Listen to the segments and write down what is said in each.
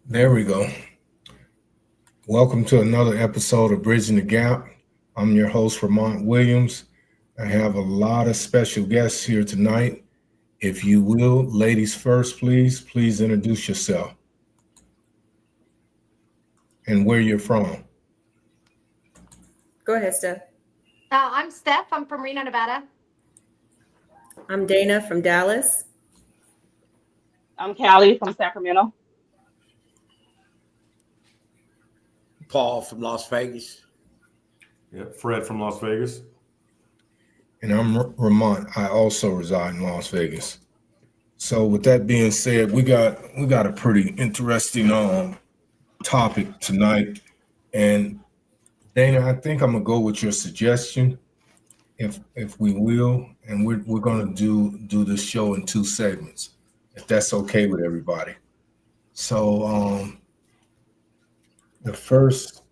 There we go. Welcome to another episode of Bridging the Gap. I'm your host, Ramont Williams. I have a lot of special guests here tonight. If you will, ladies first, please introduce yourself and where you're from. Go ahead, Steph. I'm Steph. I'm from Reno, Nevada. I'm Dana from Dallas. I'm Callie from Sacramento. Paul from Las Vegas. Yep, Fred from Las Vegas. And I'm Ramont. I also reside in Las Vegas. So with that being said, we got a pretty interesting topic tonight. And Dana, I think I'm gonna go with your suggestion, if we will, and we're gonna do this show in two segments, if that's okay with everybody. So the first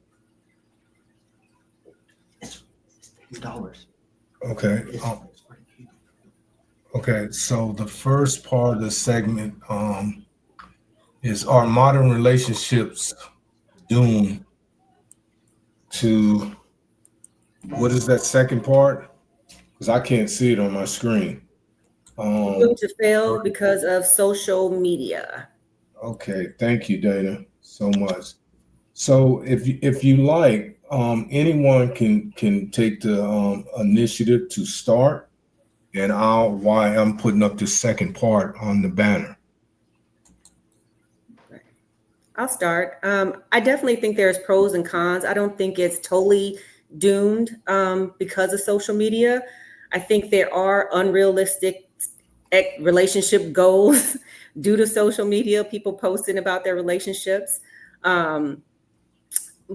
$50. okay. Okay, so the first part of the segment is, are modern relationships doomed to, what is that second part? Because I can't see it on my screen. Doomed to fail because of social media. Okay, thank you, Dana, so much. So if you like, anyone can take the initiative to start, and why I'm putting up the second part on the banner. I'll start. I definitely think there's pros and cons. I don't think it's totally doomed because of social media. I think there are unrealistic relationship goals due to social media, people posting about their relationships.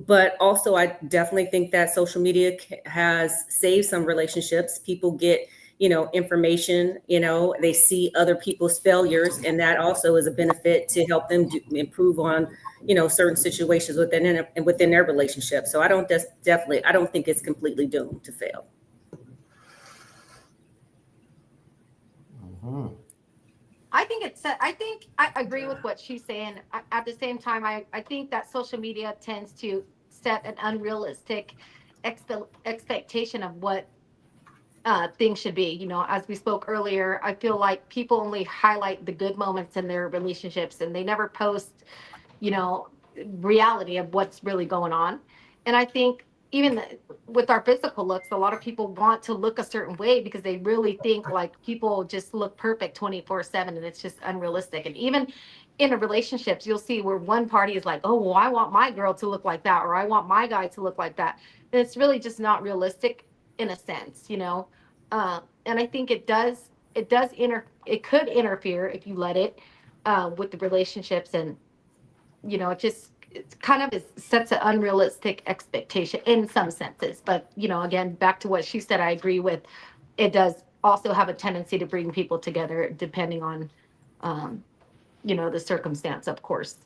But also, I definitely think that social media has saved some relationships. People get, information, they see other people's failures, and that also is a benefit to help them improve on, certain situations within their relationship. So I don't think it's completely doomed to fail. Mm-hmm. I think I agree with what she's saying. At the same time, I think that social media tends to set an unrealistic expectation of what things should be. As we spoke earlier, I feel like people only highlight the good moments in their relationships, and they never post, reality of what's really going on. And I think even with our physical looks, a lot of people want to look a certain way because they really think like people just look perfect 24/7, and it's just unrealistic. And even in the relationships, you'll see where one party is like, oh, well, I want my girl to look like that, or I want my guy to look like that. And it's really just not realistic in a sense, and I think it could interfere if you let it with the relationships. And it kind of sets an unrealistic expectation in some senses. But again, back to what she said, I agree with. It does also have a tendency to bring people together depending on the circumstance, of course.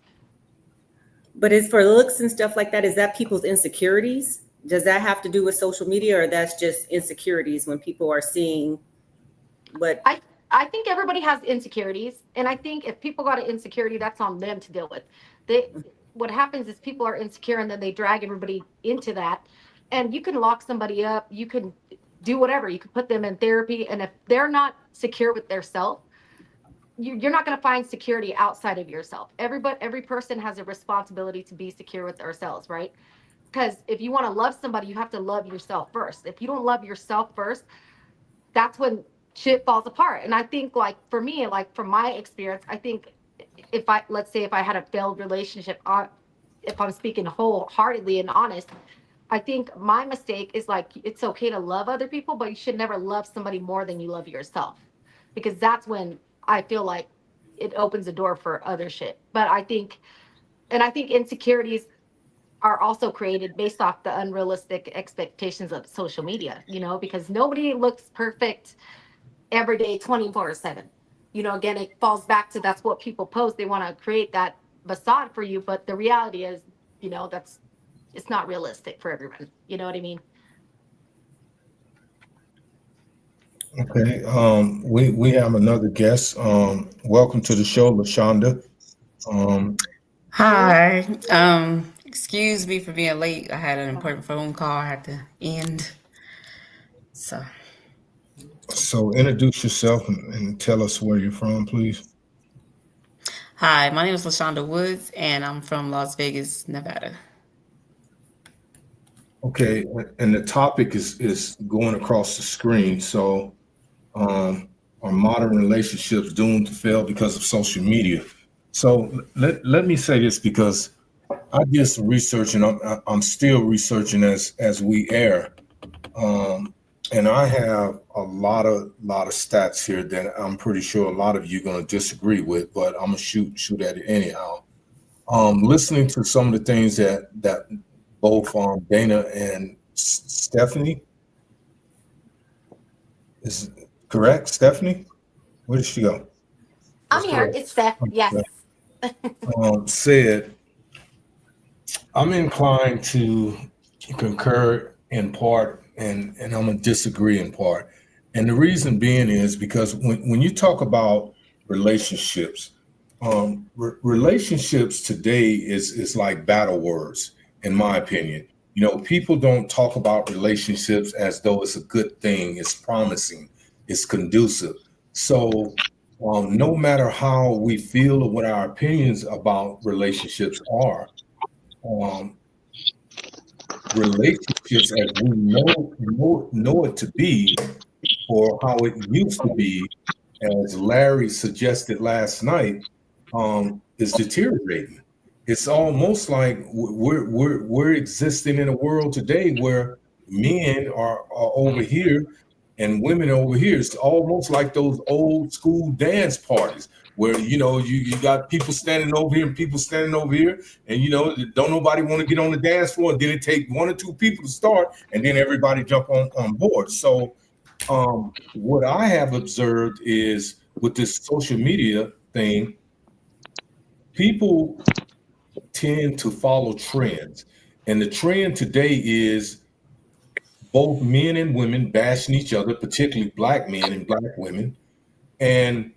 But as for looks and stuff like that, is that people's insecurities? Does that have to do with social media, or that's just insecurities when people are seeing what? I think everybody has insecurities, and I think if people got an insecurity, that's on them to deal with. What happens is people are insecure, and then they drag everybody into that. And you can lock somebody up, you can do whatever, you can put them in therapy, and if they're not secure with their self, you're not going to find security outside of yourself. Every person has a responsibility to be secure with themselves, right? Because if you want to love somebody, you have to love yourself first. If you don't love yourself first, that's when shit falls apart. And I think, like, for me, like from my experience, I think let's say if I had a failed relationship, if I'm speaking wholeheartedly and honest, I think my mistake is like, it's okay to love other people, but you should never love somebody more than you love yourself, because that's when I feel like it opens the door for other shit. But I think insecurities are also created based off the unrealistic expectations of social media, because nobody looks perfect every day, 24/7. Again, it falls back to, that's what people post. They want to create that facade for you, but the reality is, it's not realistic for everyone. You know what I mean? Okay, we have another guest. Welcome to the show, LaShonda. Hi. Excuse me for being late. I had an important phone call I had to end. So, So introduce yourself and tell us where you're from, please. hi, my name is LaShonda Woods, and I'm from Las Vegas, Nevada. Okay, and the topic is going across the screen. So, are modern relationships doomed to fail because of social media? So let me say this because I did some research and I'm still researching as we air. Um, and I have a lot of stats here that I'm pretty sure a lot of you going to disagree with, but I'm gonna shoot at it anyhow. Listening to some of the things that both Dana and Stephanie is correct. Stephanie, where did she go? I'm here. It's Steph. Yes. Said I'm inclined to concur in part, and I'm gonna disagree in part. And the reason being is because when you talk about relationships, relationships today is like battle words, in my opinion. You know, people don't talk about relationships as though it's a good thing, it's promising, it's conducive. So, no matter how we feel or what our opinions about relationships are, um, relationships as we know it to be, or how it used to be, as Larry suggested last night, is deteriorating. It's almost like we're existing in a world today where men are over here and women over here. It's almost like those old school dance parties where you got people standing over here and people standing over here, and don't nobody want to get on the dance floor, and then it take one or two people to start, and then everybody jump on board. So what I have observed is with this social media thing, people tend to follow trends. And the trend today is both men and women bashing each other, particularly black men and black women. And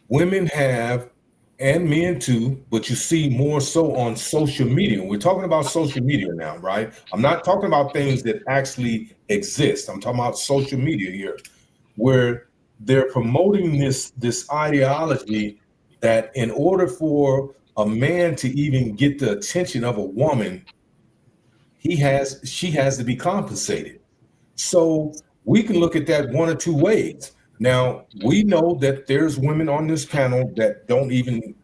women have, and men too, but you see more so on social media. We're talking about social media now, right? I'm not talking about things that actually exist. I'm talking about social media here, where they're promoting this ideology that in order for a man to even get the attention of a woman, she has to be compensated. So we can look at that one or two ways. Now, we know that there's women on this panel that don't even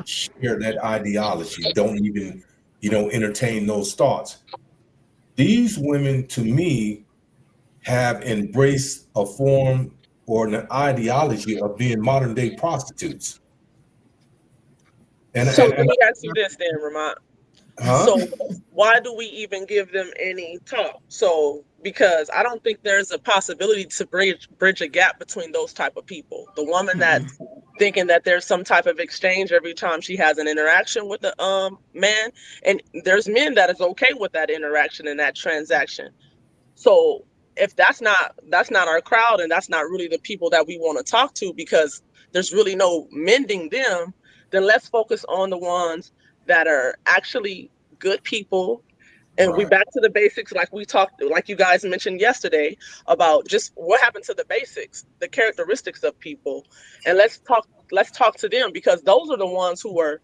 share that ideology, don't even, entertain those thoughts. These women, to me, have embraced a form or an ideology of being modern day prostitutes. And, So and, let and me ask you this then, Ramon. huh? So why do we even give them any talk? So because I don't think there's a possibility to bridge a gap between those type of people. The woman that's thinking that there's some type of exchange every time she has an interaction with the man, and there's men that is okay with that interaction and that transaction. So if that's not our crowd, and that's not really the people that we want to talk to, because there's really no mending them, then let's focus on the ones that are actually good people. And we Right. back to the basics, like we talked, like you guys mentioned yesterday, about just what happened to the basics, the characteristics of people. And let's talk to them, because those are the ones who are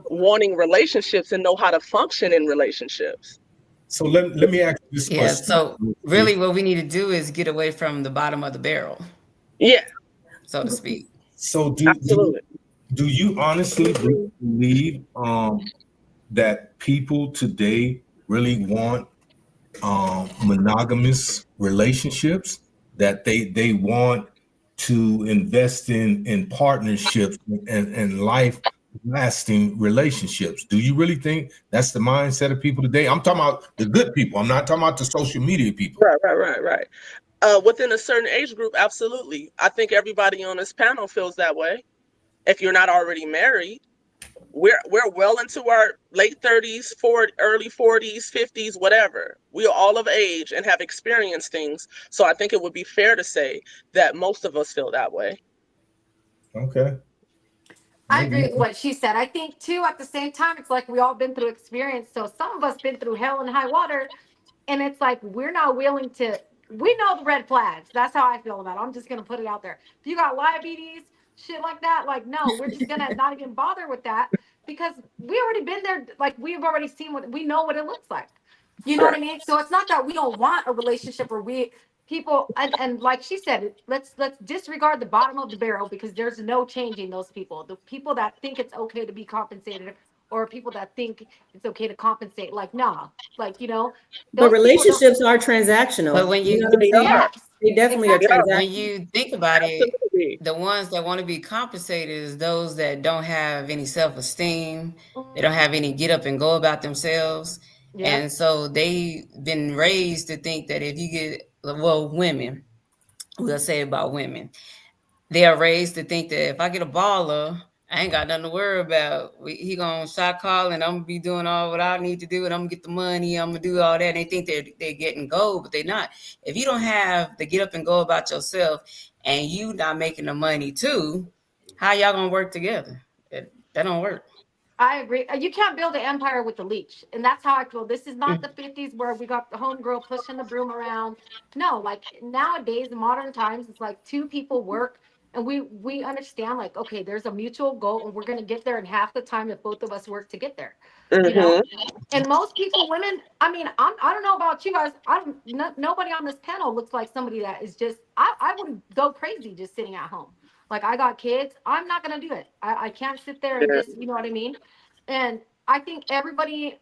wanting relationships and know how to function in relationships. So let me ask you this Yeah, question. so really what we need to do is get away from the bottom of the barrel, Yeah, so to speak. So absolutely. do you honestly believe that people today really want monogamous relationships, that they want to invest in partnerships and life lasting relationships? Do you really think that's the mindset of people today? I'm talking about the good people. I'm not talking about the social media people. Right. Within a certain age group, absolutely. I think everybody on this panel feels that way. If you're not already married, we're well into our late 30s, early 40s, 50s, whatever. We are all of age and have experienced things. So I think it would be fair to say that most of us feel that way. Okay. I agree with what she said. I think too, at the same time, it's like we all been through experience. So some of us been through hell and high water, and it's like we're not willing to. We know the red flags. That's how I feel about it. I'm just gonna put it out there. If you got diabetes, shit like that, like no, we're just gonna not even bother with that because we already been there. Like we've already seen what we know what it looks like. You know what I mean? So it's not that we don't want a relationship where we people and like she said, let's disregard the bottom of the barrel because there's no changing those people. The people that think it's okay to be compensated or people that think it's okay to compensate, like nah, like But those people don't- relationships are transactional. But when you they are. Yes. They definitely Exactly. are when transactional. you think about it, Absolutely. the ones that want to be compensated is those that don't have any self-esteem. They don't have any get up and go about themselves. Yeah. And so they've been raised to think that if you get, well, women, we'll say about women, they are raised to think that if I get a baller, I ain't got nothing to worry about. He gonna shot call and I'm gonna be doing all what I need to do and I'm gonna get the money, I'm gonna do all that. And they think they're getting gold, but they're not. If you don't have the get up and go about yourself and you not making the money too, how y'all gonna work together? That don't work. I agree. You can't build an empire with the leech. And that's how I feel. This is not the 50s where we got the homegirl pushing the broom around. No, like nowadays, in modern times, it's like two people work and we understand like, okay, there's a mutual goal and we're going to get there in half the time if both of us work to get there. You know? And most people, women, I mean, I don't know about you guys. Nobody on this panel looks like somebody that is just, I would go crazy just sitting at home. Like I got kids, I'm not gonna do it. I can't sit there and just, you know what I mean? And I think everybody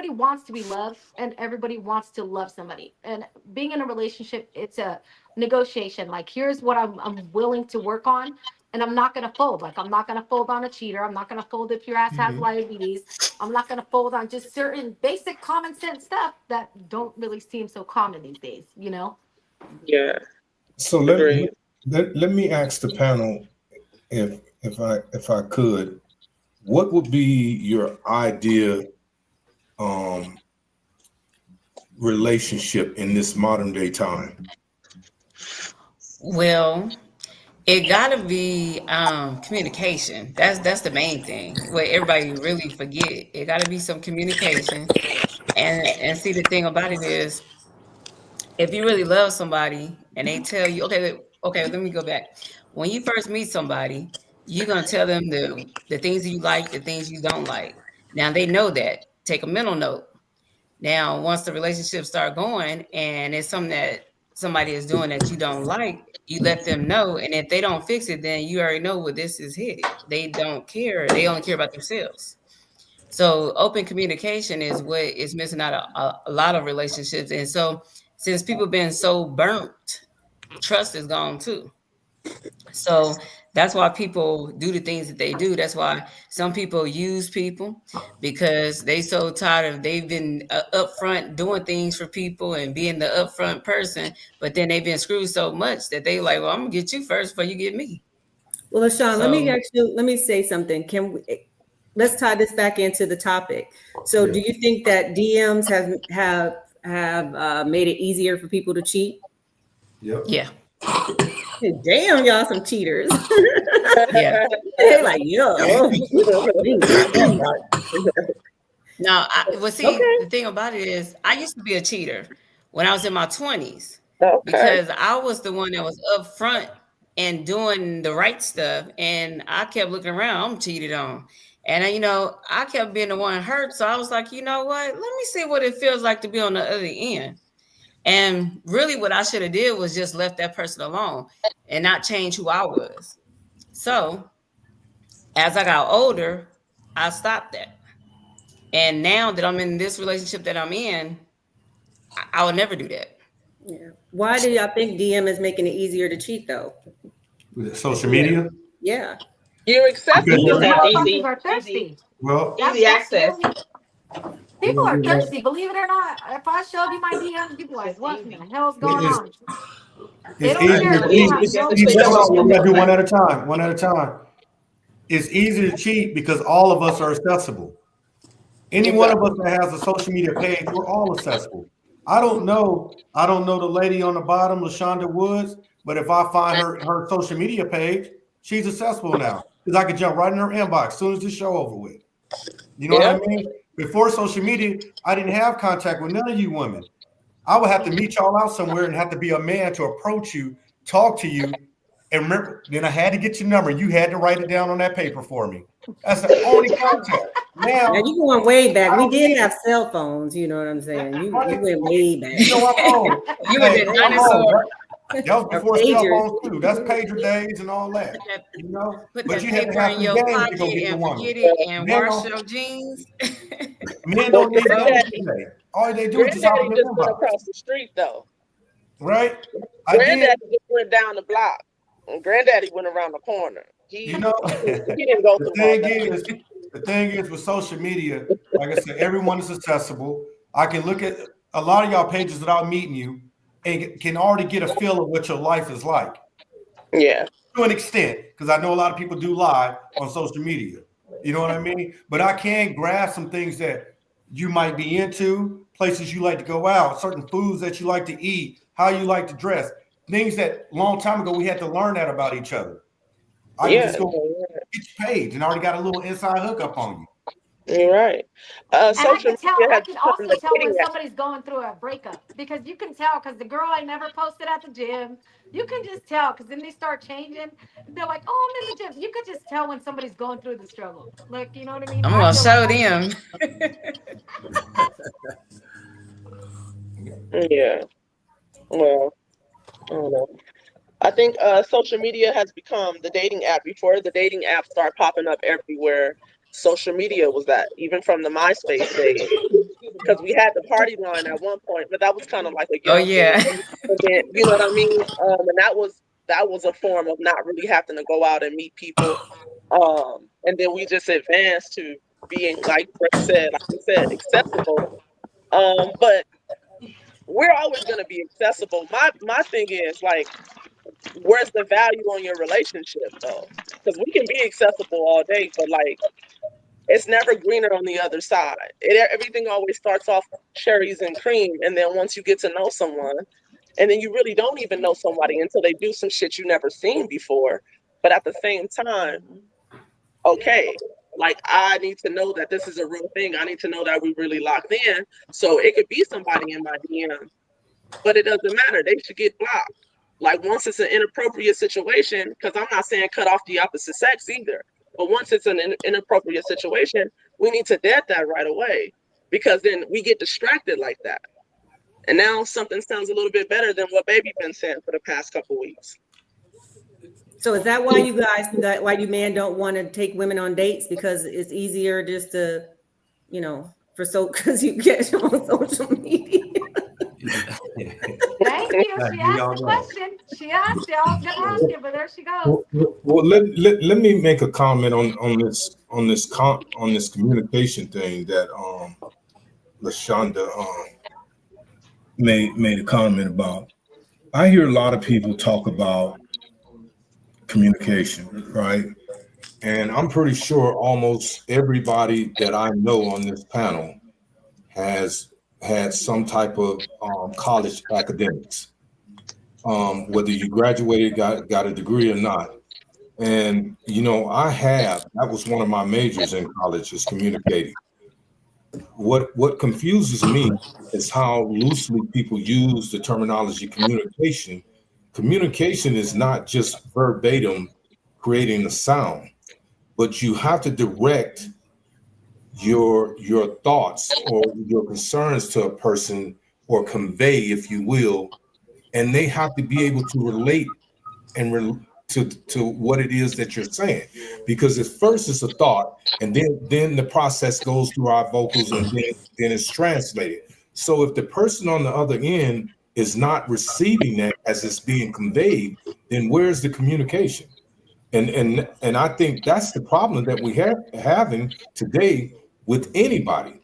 wants to be loved and everybody wants to love somebody. And being in a relationship, it's a negotiation. Like here's what I'm willing to work on, and I'm not gonna fold. Like I'm not gonna fold on a cheater. I'm not gonna fold if your ass has diabetes. I'm not gonna fold on just certain basic common sense stuff that don't really seem so common these days, you know? Yeah. So Agreed. let me ask the panel, if I could, what would be your idea relationship in this modern day time? Well, it gotta be communication. That's the main thing. What everybody really forget. It gotta be some communication. And see, the thing about it is, if you really love somebody and they tell you, okay, let me go back. When you first meet somebody, you're gonna tell them the things you like, the things you don't like. Now they know that. Take a mental note. Now, once the relationship start going and it's something that somebody is doing that you don't like, you let them know. And if they don't fix it, then you already know where this is headed. They don't care. They only care about themselves. So open communication is what is missing out of a lot of relationships. And so since people been so burnt, trust is gone too. So that's why people do the things that they do. That's why some people use people because they so tired of they've been upfront doing things for people and being the upfront person, but then they've been screwed so much that they like, well, I'm gonna get you first before you get me. Well, LaShawn, So- let me say something. Let's tie this back into the topic. So do you think that DMs have made it easier for people to cheat? Yep. Yeah. Damn, y'all some cheaters. Yeah. They like, yo. No, well, see, Okay. the thing about it is, I used to be a cheater when I was in my 20s Okay. because I was the one that was up front and doing the right stuff, and I kept looking around. I'm cheated on, and I kept being the one hurt. So I was like, you know what? Let me see what it feels like to be on the other end. And really, what I should have did was just left that person alone and not change who I was. So as I got older, I stopped that. And now that I'm in this relationship that I'm in, I would never do that. Yeah. Why do y'all think DM is making it easier to cheat though? With social media. Yeah. You're accessible Because to that Motherfuckers easy. are thirsty. Well, Easy access. People are thirsty, believe it or not. If I showed you my DMs, you'd be like, what in the hell's going on? They it's don't care. easy. They don't know. We gotta do one at a time. One at a time. It's easy to cheat because all of us are accessible. Any one of us that has a social media page, we're all accessible. I don't know the lady on the bottom, LaShonda Woods, but if I find her social media page, she's accessible now. because I could jump right in her inbox as soon as the show over with. You know what I mean? Before social media, I didn't have contact with none of you women. I would have to meet y'all out somewhere and have to be a man to approach you, talk to you, and remember, then I had to get your number. You had to write it down on that paper for me. That's the only contact. Now you going way back. We did have cell phones, you know what I'm saying? You went way back. you know I'm old. You was a dinosaur. That was before cell phones too. That's pager days and all that. You know, Put but that you had to paper have in some your games to pocket go get the and woman. forget it and Men wash don't- your jeans. Men don't need that today. All they do is just hop in Granddaddy the just went inbox, across the street though. right? I did. Granddaddy just went down the block. And Granddaddy went around the corner. He You know, he didn't go the through all thing that. is with social media, like I said, everyone is accessible. I can look at a lot of y'all pages without meeting you and can already get a feel of what your life is like Yeah. to an extent, because I know a lot of people do live on social media. You know what I mean? But I can grasp some things that you might be into, places you like to go out, certain foods that you like to eat, how you like to dress, things that long time ago we had to learn that about each other. I can Yeah. just go each page and already got a little inside hookup on you. You're right. And I Social can tell, media I has can become also the tell when dating app. somebody's going through a breakup because you can tell because the girl I never posted at the gym, you can just tell because then they start changing. They're like, oh, I'm in the gym. You could just tell when somebody's going through the struggle. Like, you know what I mean? I'm I gonna feel show like them. Yeah. Well, I don't know. I think social media has become the dating app. Before the dating apps start popping up everywhere, social media was that, even from the MySpace days. Because we had the party line at one point, but that was kind of like a Oh young yeah. thing. And then, you know what I mean? And that was a form of not really having to go out and meet people. And then we just advanced to being, like you said, accessible. But we're always going to be accessible. My thing is like, where's the value on your relationship though? Because we can be accessible all day, but like it's never greener on the other side. Everything always starts off cherries and cream, and then once you get to know someone, and then you really don't even know somebody until they do some shit you never seen before. But at the same time, okay, like I need to know that this is a real thing. I need to know that we really locked in. So it could be somebody in my DM, but it doesn't matter. They should get blocked. Like once it's an inappropriate situation, because I'm not saying cut off the opposite sex either, but once it's an inappropriate situation, we need to dead that right away, because then we get distracted like that. And now something sounds a little bit better than what Baby been saying for the past couple weeks. So is that why why you men don't want to take women on dates? Because it's easier just to, because you get on social media. thank you. She asked the question. She asked it. I was gonna ask it, but there she goes. Well, let me make a comment on this communication thing that LaShonda made a comment about. I hear a lot of people talk about communication, right? And I'm pretty sure almost everybody that I know on this panel has had some type of college academics, whether you graduated, got a degree or not. And that was one of my majors in college, is communicating. What confuses me is how loosely people use the terminology communication. Communication is not just verbatim creating a sound, but you have to direct your thoughts or your concerns to a person, or convey, if you will, and they have to be able to relate and to what it is that you're saying, because at first it's a thought, and then the process goes through our vocals, and then it's translated. So if the person on the other end is not receiving that as it's being conveyed, then where's the communication? And I think that's the problem that we having today with anybody.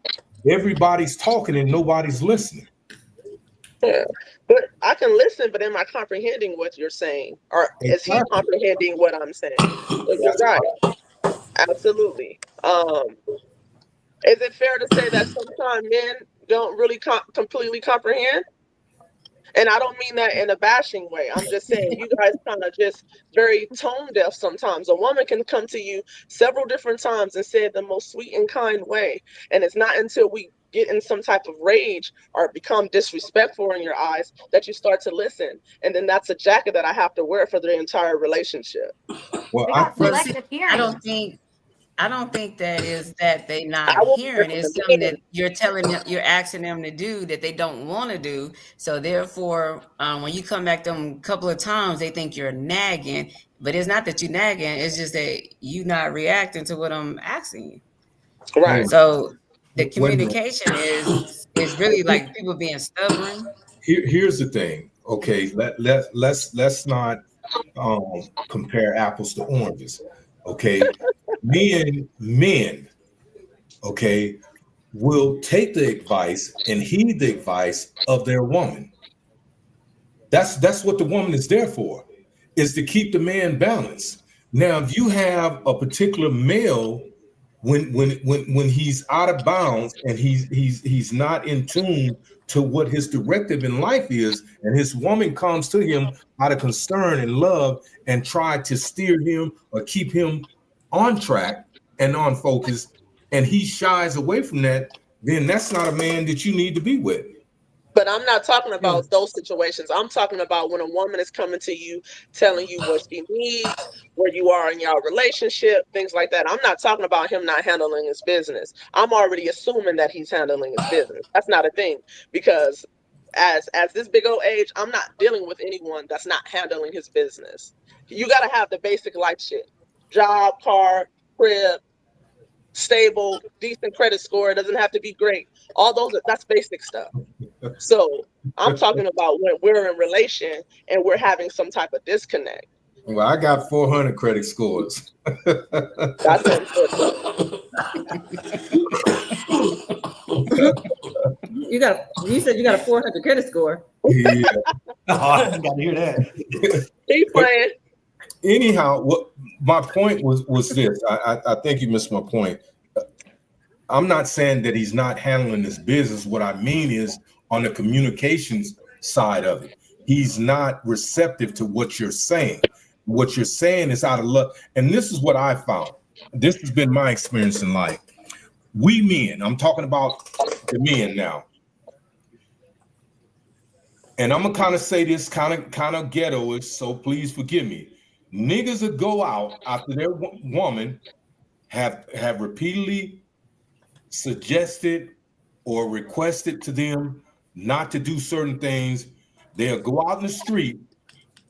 Everybody's talking and nobody's listening. Yeah, but I can listen, but am I comprehending what you're saying? Or is he comprehending what I'm saying? So you're right. Absolutely. Is it fair to say that sometimes men don't really completely comprehend? And I don't mean that in a bashing way. I'm just saying you guys kind of just very tone deaf sometimes. A woman can come to you several different times and say it the most sweet and kind way. And it's not until we get in some type of rage or become disrespectful in your eyes that you start to listen. And then that's a jacket that I have to wear for the entire relationship. Well, They I got think selective hearing. I don't think that is that they I not will- hearing. It's something that you're telling them, you're asking them to do that they don't want to do. So therefore, when you come back them a couple of times, they think you're nagging. But it's not that you're nagging. It's just that you're not reacting to what I'm asking you. Right. So the Wait a minute. communication is really like people being stubborn. Here's the thing. Okay, let's not compare apples to oranges. Okay, men, okay, will take the advice and heed the advice of their woman. That's what the woman is there for, is to keep the man balanced. Now, if you have a particular male when he's out of bounds and he's not in tune to what his directive in life is, and his woman comes to him out of concern and love and try to steer him or keep him on track and on focus, and he shies away from that, then that's not a man that you need to be with. But I'm not talking about those situations. I'm talking about when a woman is coming to you, telling you what she needs, where you are in your relationship, things like that. I'm not talking about him not handling his business. I'm already assuming that he's handling his business. That's not a thing, because as this big old age, I'm not dealing with anyone that's not handling his business. You got to have the basic life shit: job, car, crib, stable, decent credit score. It doesn't have to be great. All those, that's basic stuff. So I'm talking about when we're in relation and we're having some type of disconnect. Well, I got 400 credit scores. That's important. You said you got a 400 credit score. Yeah. Oh, I got to hear that. Keep playing. Anyhow, what my point was this. I think you missed my point. I'm not saying that he's not handling his business. What I mean is on the communications side of it, he's not receptive to what you're saying. What you're saying is out of love. And this is what I found. This has been my experience in life. We men, I'm talking about the men now. And I'm gonna kind of say this kind of ghetto-ish, so please forgive me. Niggas that go out after their woman have repeatedly suggested or requested to them not to do certain things. They'll go out in the street,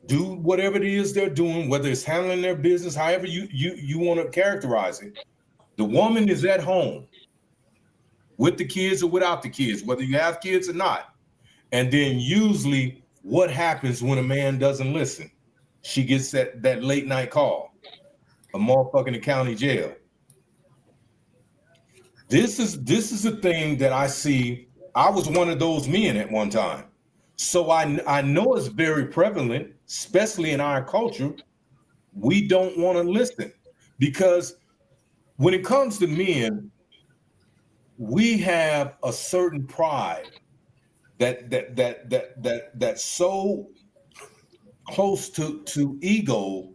do whatever it is they're doing, whether it's handling their business, however you want to characterize it. The woman is at home with the kids or without the kids, whether you have kids or not. And then usually what happens when a man doesn't listen? She gets that late night call, a motherfucker in the county jail. This is a thing that I see. I was one of those men at one time. So I know it's very prevalent, especially in our culture. We don't want to listen because when it comes to men, we have a certain pride that's so close to ego.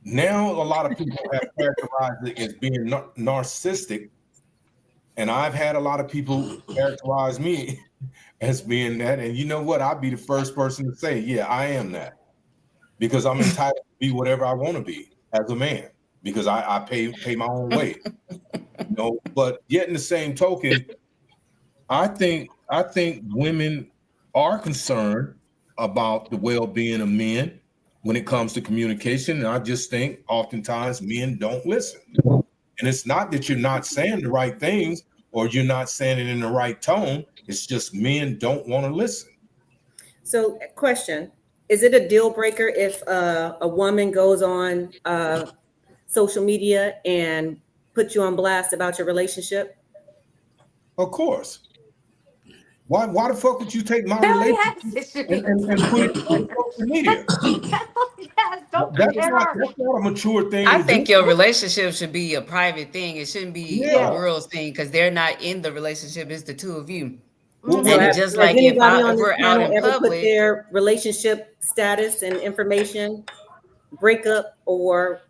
Now a lot of people have characterized it as being narcissistic, and I've had a lot of people characterize me as being that. And you know what? I'd be the first person to say, yeah, I am that, because I'm entitled to be whatever I want to be as a man, because I pay my own way. You know, but yet in the same token, I think women are concerned about the well-being of men when it comes to communication. And I just think oftentimes men don't listen. And it's not that you're not saying the right things or you're not saying it in the right tone. It's just men don't want to listen. So, question: is it a deal breaker if a woman goes on social media and puts you on blast about your relationship? Of course. Why the fuck would you take my Hell relationship yes. and put it on social media? Yes, don't That's compare not her. a mature thing. I to think do. your relationship should be a private thing. It shouldn't be Yeah. a girl's thing because they're not in the relationship. It's the two of you. Mhm. And Has just has like anybody on if this we're out panel in ever put public, their relationship status and information, breakup, or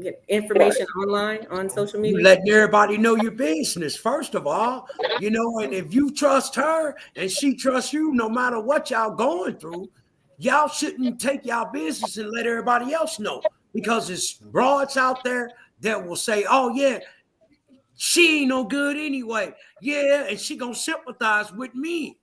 get information online on social You media? letting everybody know your business, first of all, you know, and if you trust her and she trusts you, no matter what y'all going through, y'all shouldn't take y'all business and let everybody else know, because it's broads out there that will say, oh yeah, she ain't no good anyway. Yeah, and she gonna sympathize with me.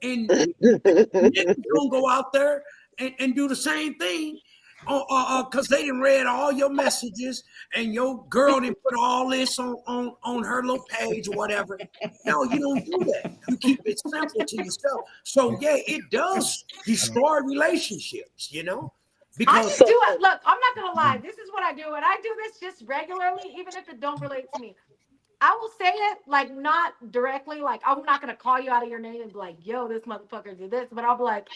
And niggas gonna go out there and do the same thing because they didn't read all your messages and your girl didn't put all this on her little page or whatever. No, you don't do that. You keep it simple to yourself. So yeah, it does destroy relationships, you know, I because just do it. Look, I'm not gonna lie. This is what I do, and I do this just regularly, even if it don't relate to me. I will say it like not directly, like I'm not gonna call you out of your name and be like, "Yo, this motherfucker did this," but I'll be like,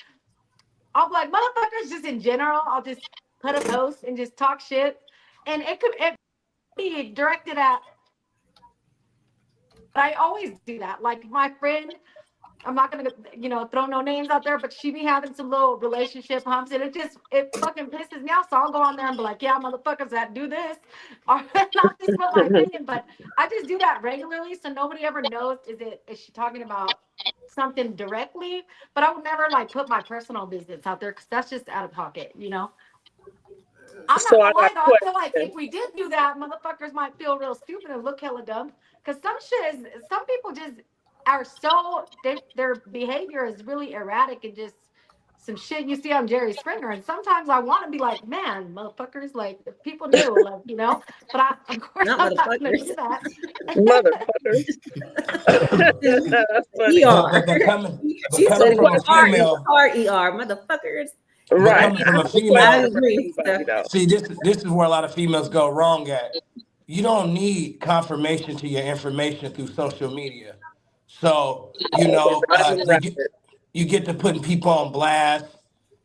motherfuckers, just in general. I'll just put a post and just talk shit, and it could be directed at. But I always do that. Like my friend, I'm not gonna, throw no names out there, but she be having some little relationship humps, and it fucking pisses me off. So I'll go on there and be like, yeah, motherfuckers that do this, or not just with my opinion, but I just do that regularly, so nobody ever knows is she talking about something directly? But I would never like put my personal business out there because that's just out of pocket, I'm not So I gonna lie got though. a I feel like question. if we did do that, motherfuckers might feel real stupid and look hella dumb. Cause some people just are so their behavior is really erratic and just some shit you see on Jerry Springer. And sometimes I want to be like, man, motherfuckers, like if people knew, like, But of course Not I'm not gonna motherfuckers. do that. Motherfuckers. That's funny. ER. But coming She said from a female, R-E-R, motherfuckers. but Right. coming I from a have a question I female, for agree, everybody Steph. though. see this is where a lot of females go wrong at. You don't need confirmation to your information through social media. So, Right on the record. you get to putting people on blast,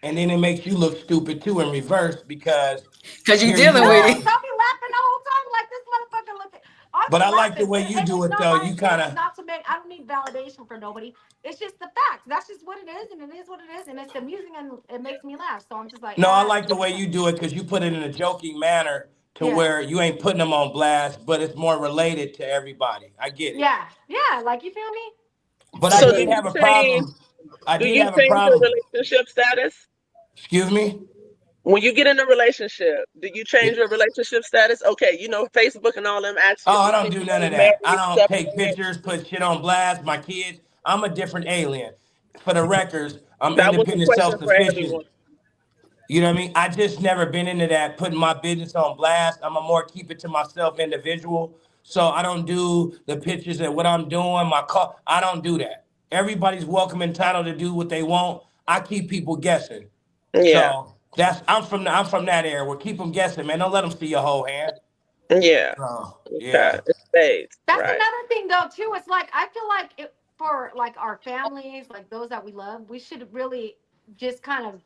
and then it makes you look stupid too in reverse because because you're here you dealing No, with are. so it. I'll be laughing the whole time like this motherfucker looking. I'll But be I like the laughing, way and, you and do it's it not though. my You kind intent of not to make. I don't need validation for nobody. It's just the fact. That's just what it is, and it is what it is, and it's amusing and it makes me laugh. So I'm just like, no, I like the way you do it because you put it in a joking manner to yeah, where you ain't putting them on blast, but it's more related to everybody. I get it. yeah. Like you feel me? But I So did have a change problem. I do did you have a change your problem. relationship status? Excuse me? When you get in a relationship, do you change your relationship status? Okay, Facebook and all them ask you Oh, if I you don't do none single, of that. I married, don't take separated. pictures, put shit on blast. My kids, I'm a different alien. For the records, I'm That was a independent, question for self-sufficient. everyone. You know what I mean? I just never been into that, putting my business on blast. I'm a more keep it to myself individual. So I don't do the pictures of what I'm doing, my car. I don't do that. Everybody's welcome, entitled to do what they want. I keep people guessing. Yeah, So I'm from that area. Where keep them guessing, man. Don't let them see your whole hand. yeah. So Okay, yeah, it stays That's right. another thing though too. It's like I feel like for like our families, like those that we love, we should really just kind of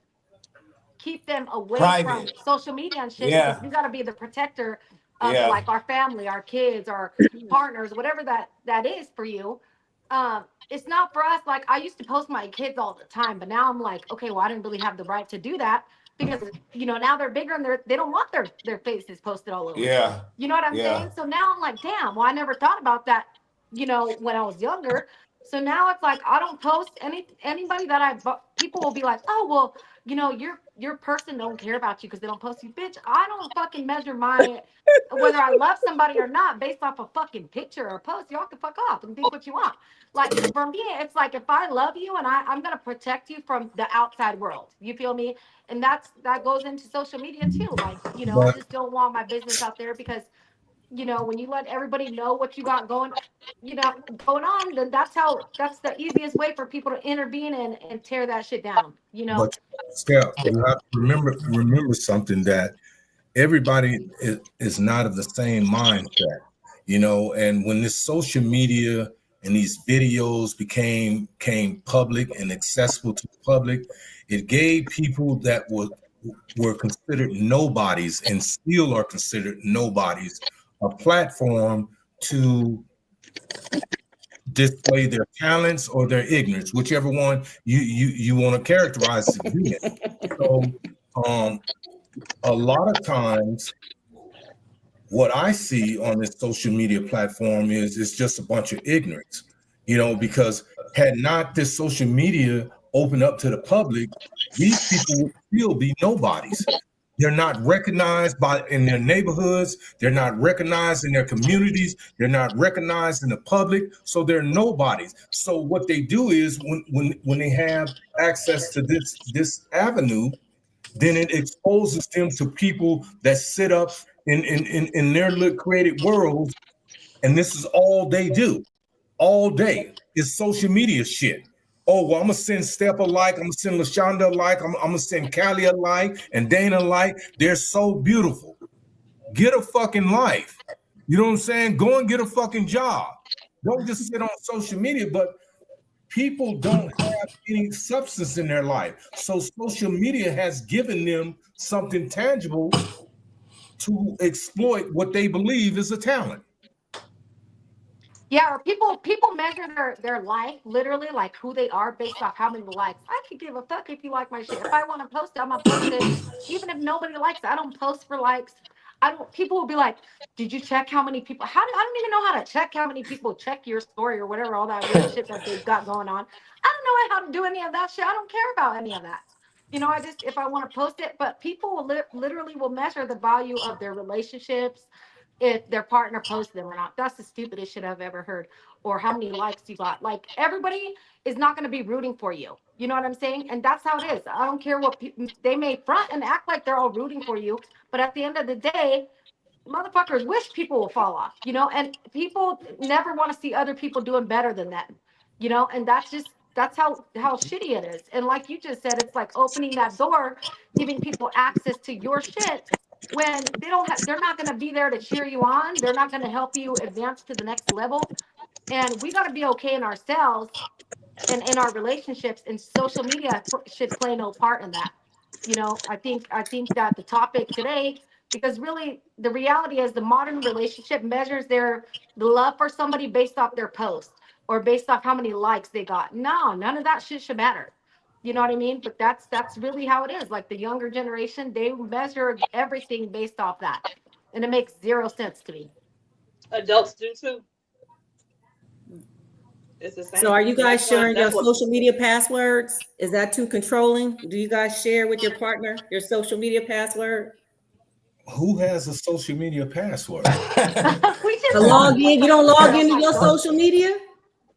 keep them away from private. social media and shit because Yeah, we got to be the protector of yeah. like our family, our kids, our partners, whatever that is for you. It's not for us. Like I used to post my kids all the time, but now I'm like, okay, well, I didn't really have the right to do that because now they're bigger and they don't want their faces posted all over. Yeah, You know what I'm yeah. saying? So now I'm like, damn, well, I never thought about that, when I was younger. So now it's like I don't post anybody that people will be like, oh well, your person don't care about you because they don't post you, bitch. I don't fucking measure whether I love somebody or not based off a fucking picture or post. Y'all can fuck off and think what you want. Like for me, it's like if I love you and I'm gonna protect you from the outside world. You feel me? And that goes into social media too. Like, I But just don't want my business out there because when you let everybody know what you got going on, then that's the easiest way for people to intervene and tear that shit down. but Steph, you have to remember something, that everybody is not of the same mindset, and when this social media and these videos became public and accessible to the public, it gave people that were considered nobodies and still are considered nobodies a platform to display their talents or their ignorance, whichever one you want to characterize it being. So a lot of times what I see on this social media platform is it's just a bunch of ignorance, because had not this social media opened up to the public, these people would still be nobodies. They're not recognized in their neighborhoods. They're not recognized in their communities. They're not recognized in the public. So they're nobodies. So what they do is when they have access to this avenue, then it exposes them to people that sit up in their little created worlds, and this is all they do all day is social media shit. Oh, well, I'm gonna send Steph a like, I'm gonna send LaShonda a like, I'm gonna send Callie a like, and Dana a like. They're so beautiful. Get a fucking life. You know what I'm saying? Go and get a fucking job. Don't just sit on social media, but people don't have any substance in their life. So social media has given them something tangible to exploit what they believe is a talent. Yeah, or people measure their life literally like who they are based off how many likes. I could give a fuck if you like my shit. If I want to post it, I'm gonna post it. Even if nobody likes it, I don't post for likes. People will be like, did you check how many people? I don't even know how to check how many people check your story or whatever, all that weird shit that they've got going on. I don't know how to do any of that shit. I don't care about any of that. If I want to post it, but people will literally will measure the value of their relationships if their partner posts them or not. That's the stupidest shit I've ever heard. Or how many likes you got. Like, everybody is not going to be rooting for you. You know what I'm saying? And that's how it is. I don't care what they may front and act like they're all rooting for you, but at the end of the day, motherfuckers wish people will fall off, and people never want to see other people doing better than them, and that's how shitty it is. And like you just said, it's like opening that door, giving people access to your shit when they're not going to be there to cheer you on. They're not going to help you advance to the next level. And we got to be okay in ourselves and in our relationships, and social media should play no part in that. I think that the topic today, because really the reality is the modern relationship measures the love for somebody based off their post or based off how many likes they got. No, none of that shit should matter. You know what I mean? But that's really how it is. Like the younger generation, they measure everything based off that. And it makes zero sense to me. Adults do too. It's the same. So are you guys sharing your That's what- social media passwords? Is that too controlling? Do you guys share with your partner your social media password? Who has a social media password? We just To log in, you don't log into your social media?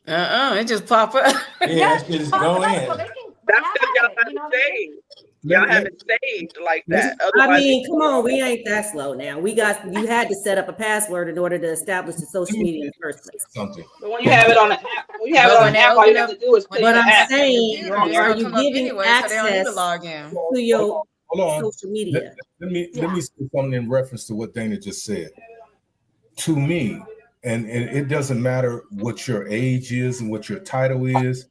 It just pop up. Yeah, that shit just go in. So they can That's have because y'all it, have you know it what I mean? saved. Y'all have it saved like that. I Otherwise, mean, come on, we ain't that slow now. You had to set up a password in order to establish the social media in the first place. Something. But when you have it on the app, all you when they have open to up- do is click But the I'm app. saying, It's gonna are you come up giving anyway, so they don't need to access log in. to your Hold on. social media? Let me say something in reference to what Dana just said. To me, and it doesn't matter what your age is and what your title is,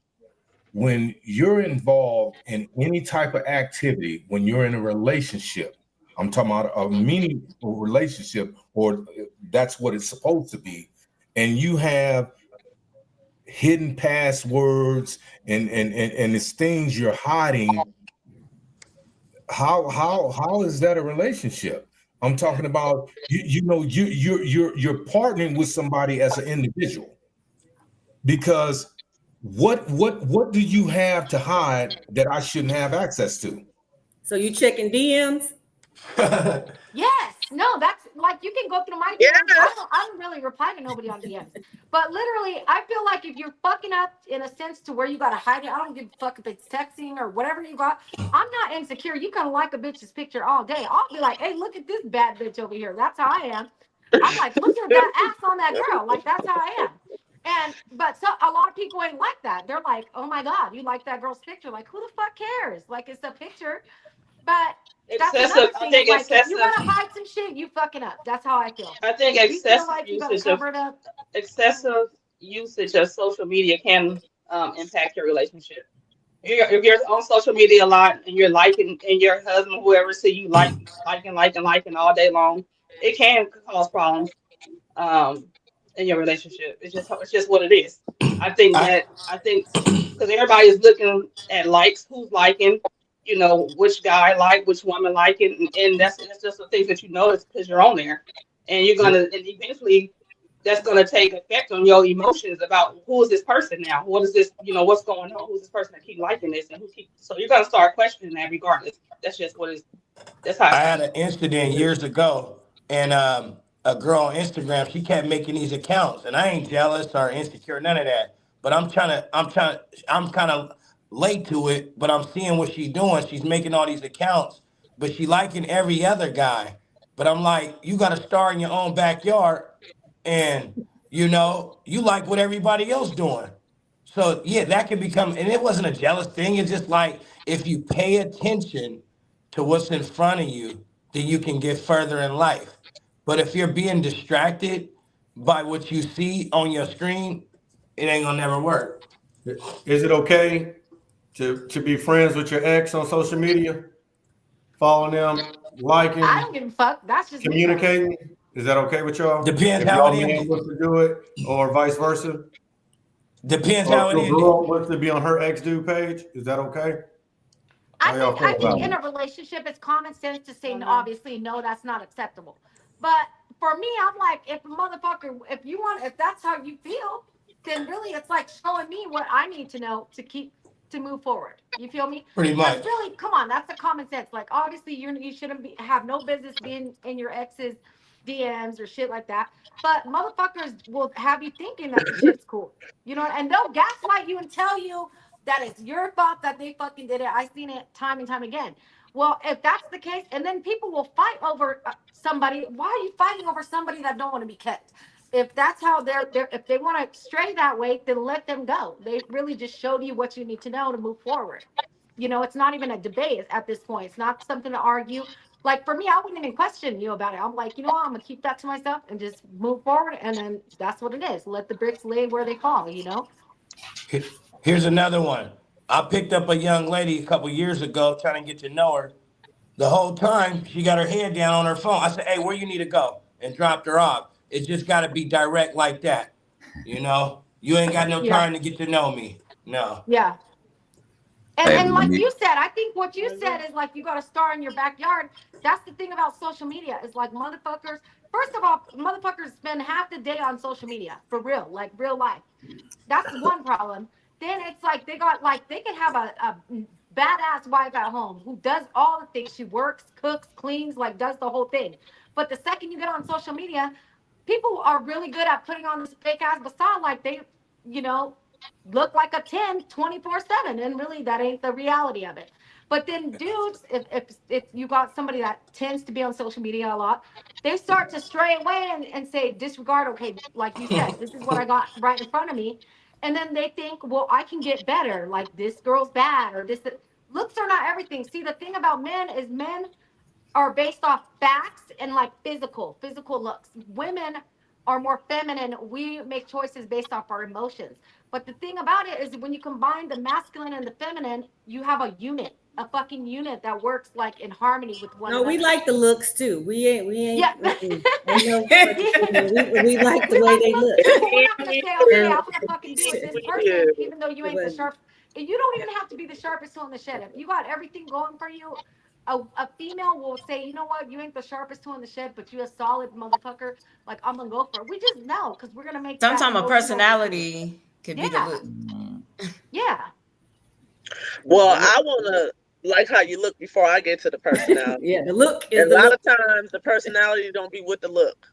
when you're involved in any type of activity, when you're in a relationship, I'm talking about a meaningful relationship, or that's what it's supposed to be, and you have hidden passwords and it's things you're hiding, how is that a relationship? I'm talking about you're partnering with somebody as an individual, because what do you have to hide that I shouldn't have access to? So you checking DMs? Yes, no, that's like you can go through my DMs. Yes. I don't really reply to nobody on DMs, but literally, I feel like if you're fucking up in a sense to where you gotta hide it, I don't give a fuck if it's texting or whatever you got. I'm not insecure. You can like a bitch's picture all day. I'll be like, hey, look at this bad bitch over here. That's how I am. I'm like, look at that ass on that girl. Like that's how I am. But a lot of people ain't like that. They're like, oh my God, you like that girl's picture? Like, who the fuck cares? Like, it's a picture. But that's another Excessive. I thing. think Like, if you excessive. gotta hide some shit, you fucking up. That's how I feel. I think If you feel excessive like you gotta usage of cover it up. excessive usage of social media can impact your relationship. If you're on social media a lot and you're liking, and your husband, whoever, see you liking all day long, it can cause problems. in your relationship. It's just what it is. I think because everybody is looking at likes, who's liking, which guy like, which woman like it, and that's just the things that you notice because you're on there, and and eventually that's gonna take effect on your emotions about who is this person now, what is this, what's going on, who's this person that keep liking this, and so you're gonna start questioning that regardless. That's just what is. That's how I had an incident years ago, and a girl on Instagram, she kept making these accounts, and I ain't jealous or insecure, none of that. But I'm kind of late to it, but I'm seeing what she's doing. She's making all these accounts, but she liking every other guy. But I'm like, you got to start in your own backyard, and you like what everybody else doing. So yeah, that can become, and it wasn't a jealous thing. It's just like if you pay attention to what's in front of you, then you can get further in life. But if you're being distracted by what you see on your screen, it ain't gonna never work. Is it okay to be friends with your ex on social media? Following them, liking, I don't give a fuck. That's just me. communicating? Is that okay with y'all? Depends if how y'all it man ended. wants to do it, or vice versa? Depends Or how if it the ended. girl wants to be on her ex-dude page, is that okay? How y'all feel I about think in it? a relationship, it's common sense to say, obviously, no, that's not acceptable. But for me, I'm like, if that's how you feel, then really it's like showing me what I need to know to move forward. You feel me? Pretty much. Because really, come on, that's the common sense. Like, obviously, you shouldn't have no business being in your ex's DMs or shit like that. But motherfuckers will have you thinking that the shit's cool. And they'll gaslight you and tell you that it's your fault that they fucking did it. I've seen it time and time again. Well, if that's the case, and then people will fight over somebody. Why are you fighting over somebody that don't want to be kept? If that's how if they want to stray that way, then let them go. They really just showed you what you need to know to move forward. It's not even a debate at this point. It's not something to argue. Like for me, I wouldn't even question you about it. I'm like, what? I'm gonna keep that to myself and just move forward. And then that's what it is. Let the bricks lay where they fall. Here's another one. I picked up a young lady a couple years ago trying to get to know her. The whole time she got her head down on her phone. I said, hey, where you need to go? And dropped her off. It just got to be direct like that. You ain't got no time to get to know me. No. Yeah. And like you said, I think what you said is like you got to start in your backyard. That's the thing about social media is like motherfuckers. First of all, motherfuckers spend half the day on social media for real, like real life. That's one problem. Then it's like they could have a badass wife at home who does all the things. She works, cooks, cleans, like does the whole thing. But the second you get on social media, people are really good at putting on this fake ass facade like they, look like a 10 24/7, and really that ain't the reality of it. But then dudes, if you got somebody that tends to be on social media a lot, they start to stray away and say disregard. Okay, like you said, this is what I got right in front of me, and then they think, well, I can get better. Like this girl's bad, or this. Looks are not everything. See, the thing about men is men are based off facts and like physical looks. Women are more feminine. We make choices based off our emotions. But the thing about it is when you combine the masculine and the feminine, you have a fucking unit that works like in harmony with one another. No, we like the looks too. We ain't. Yeah. I know, we like the way they look. We're not gonna say, okay, I'm gonna fucking be with this person, even though you ain't the sharp. You don't even have to be the sharpest tool in the shed. If you got everything going for you, a female will say, you know what, you ain't the sharpest tool in the shed, but you a solid motherfucker. Like I'm gonna go for it. We just know because we're gonna make. Sometimes a personality could be the look. Yeah. Well, I wanna like how you look before I get to the personality. Yeah, the look is And a lot of times the personality don't be with the look.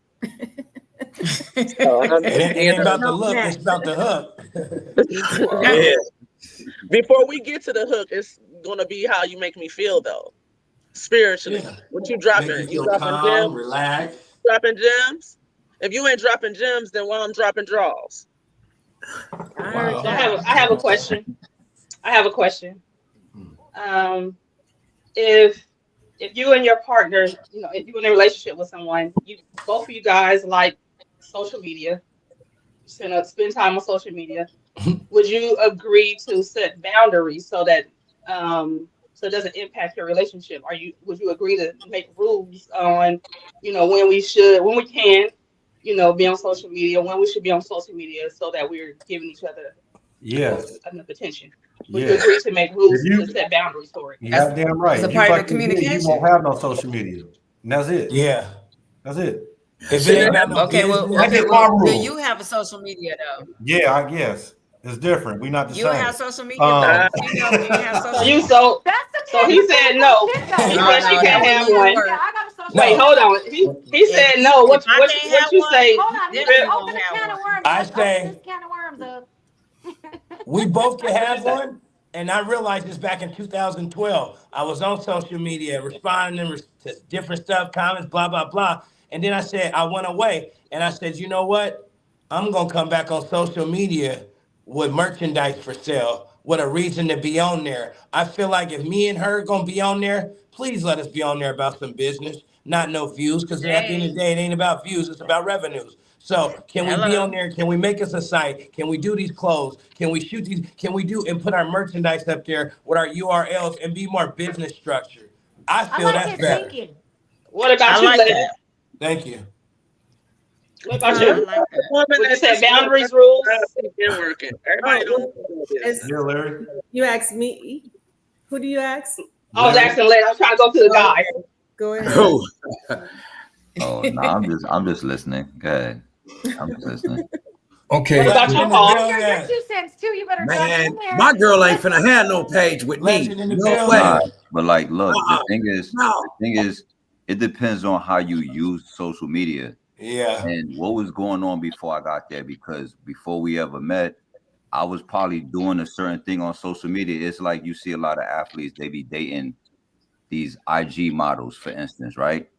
So, It ain't about the look, it's about the hook. yeah. Before we get to the hook, it's gonna be how you make me feel though. Spiritually. Yeah. What you dropping? Make you You feel dropping calm, gems? relax. Dropping gems? If you ain't dropping gems, then why I'm dropping draws? Wow. I have a question. If you and your partner, if you're in a relationship with someone, both of you guys like social media, spend time on social media, would you agree to set boundaries so that so it doesn't impact your relationship? Would you agree to make rules on, when we can, be on social media, when we should be on social media, so that we're giving each other Yes. enough attention. We Yes. agree to make rules If you- to set boundaries for it. You goddamn right. It's a If you part of fucking do, you communication. won't have no social media. And that's it. Yeah. That's it. If it ain't about no Okay, well, business, That's okay, just well, my do rule. you have a social media though? Yeah, I guess. It's different. We're not the You same. have social media? Um, Female, do you have So social you media? so That's the so he said no. He No, said she no, can't that have wouldn't one. work. Yeah, I got a social No. Wait, hold on. He said no. If I What can't have you one, say? Hold on, let's Definitely open won't a have can of one. worms. I Let's say- open this can of worms up. we both can have one. And I realized this back in 2012. I was on social media responding to different stuff, comments, blah, blah, blah. And then I said, I went away. And I said, you know what? I'm going to come back on social media with merchandise for sale, with a reason to be on there. I feel like if me and her going to be on there, please let us be on there about some business, not no views. Because at the end of the day, it ain't about views. It's about revenues. So can we be Hello. on there? Can we make us a site? Can we do these clothes? Can we shoot these? Can we do and put our merchandise up there with our URLs and be more business structured? I I feel like that's his better. thinking. What about I you, like lady? that. Thank you. What about I you? like that. Woman Would you that say just boundaries, works, rules? been working. Everybody Oh, knows what it is. It's- yeah, Larry. You asked me. Who do you ask? I was Larry. asking later. I was trying to go to the guys. Go ahead. Oh, Oh no, I'm just listening. Go ahead. I'm just listening. Okay. What about you, Legend in the Paul? Your building. 2 cents too. You better drop man, in there. my girl ain't finna have no page with me. Legend in the No building. way. Nah, but like, look, Uh-uh. the thing is, it depends on how you use social media Yeah. and what was going on before I got there. Because before we ever met, I was probably doing a certain thing on social media. It's like you see a lot of athletes, they be dating these IG models, for instance, right?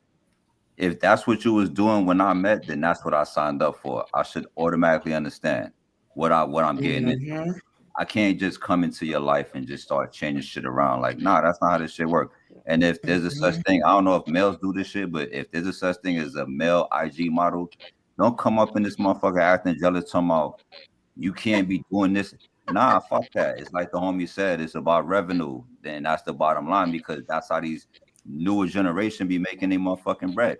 If that's what you was doing when I met, then that's what I signed up for. I should automatically understand what I'm getting into. Mhm. I can't just come into your life and just start changing shit around. Like, nah, that's not how this shit works. And if there's a such thing, I don't know if males do this shit, but if there's a such thing as a male IG model, don't come up in this motherfucker acting jealous, talking about you can't be doing this. Nah, fuck that. It's like the homie said, it's about revenue. Then that's the bottom line, because that's how these newer generation be making their motherfucking bread.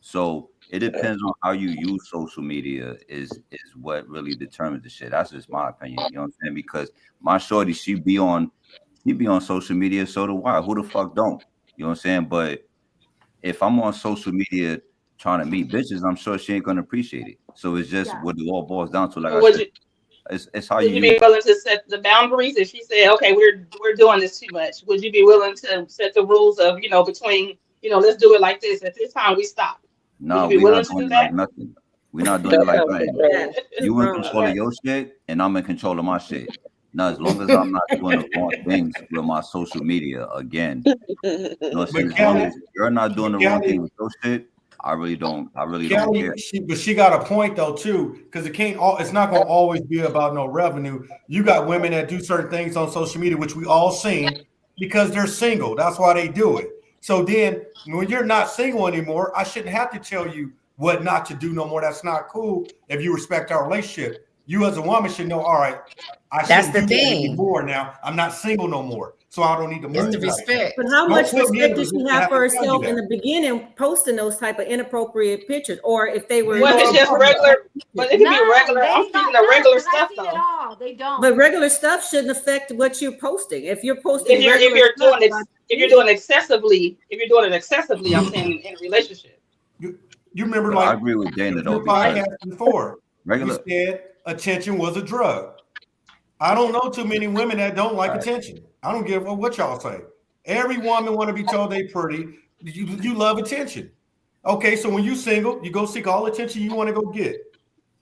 So it depends on how you use social media is what really determines the shit. That's just my opinion. You know what I'm saying? Because my shorty, she be on social media, so do I. Who the fuck don't? You know what I'm saying? But if I'm on social media trying to meet bitches, I'm sure she ain't gonna appreciate it. So it's just what it all boils down to. Like I Would said, you it's how would you you use be willing to set the boundaries if she said, okay, we're doing this too much? Would you be willing to set the rules of, between, let's do it like this. At this time we stop. No, Would you be we're willing not to doing do it like that? nothing. We're not doing it like nothing. Yeah. You in Wrong. control of your shit, and I'm in control of my shit. Now, as long as I'm not doing the wrong things with my social media, again, you know what I'm saying? As long as you're not doing the wrong thing with your shit, I really don't Kelly, care. she got a point though too, because it's not gonna always be about no revenue. You got women that do certain things on social media, which we all seen, because they're single. That's why they do it. So then when you're not single anymore, I shouldn't have to tell you what not to do no more. That's not cool if you respect our relationship. You as a woman should know, all right, I That's shouldn't the do that thing. anymore now. I'm not single no more. So I don't need to It's the merchandise. respect. But how Don't much put me in respect a did she position to have have for to tell you herself that. in the beginning, posting those type of inappropriate pictures? Or if they were, What if it's just regular? But it can be regular. They I'm ain't got speaking of none, regular 'cause I stuff seen it though. all. They don't. but regular stuff shouldn't affect what you're posting. If you're posting If you're regular stuff, doing excessively, I'm saying in a relationship. You remember, But I like, agree with Dana though, your because podcast before. regular You said attention was a drug. I don't know too many women that don't like attention. I don't give a what y'all say. Every woman want to be told they pretty. You love attention. Okay, so when you single, you go seek all attention you want to go get.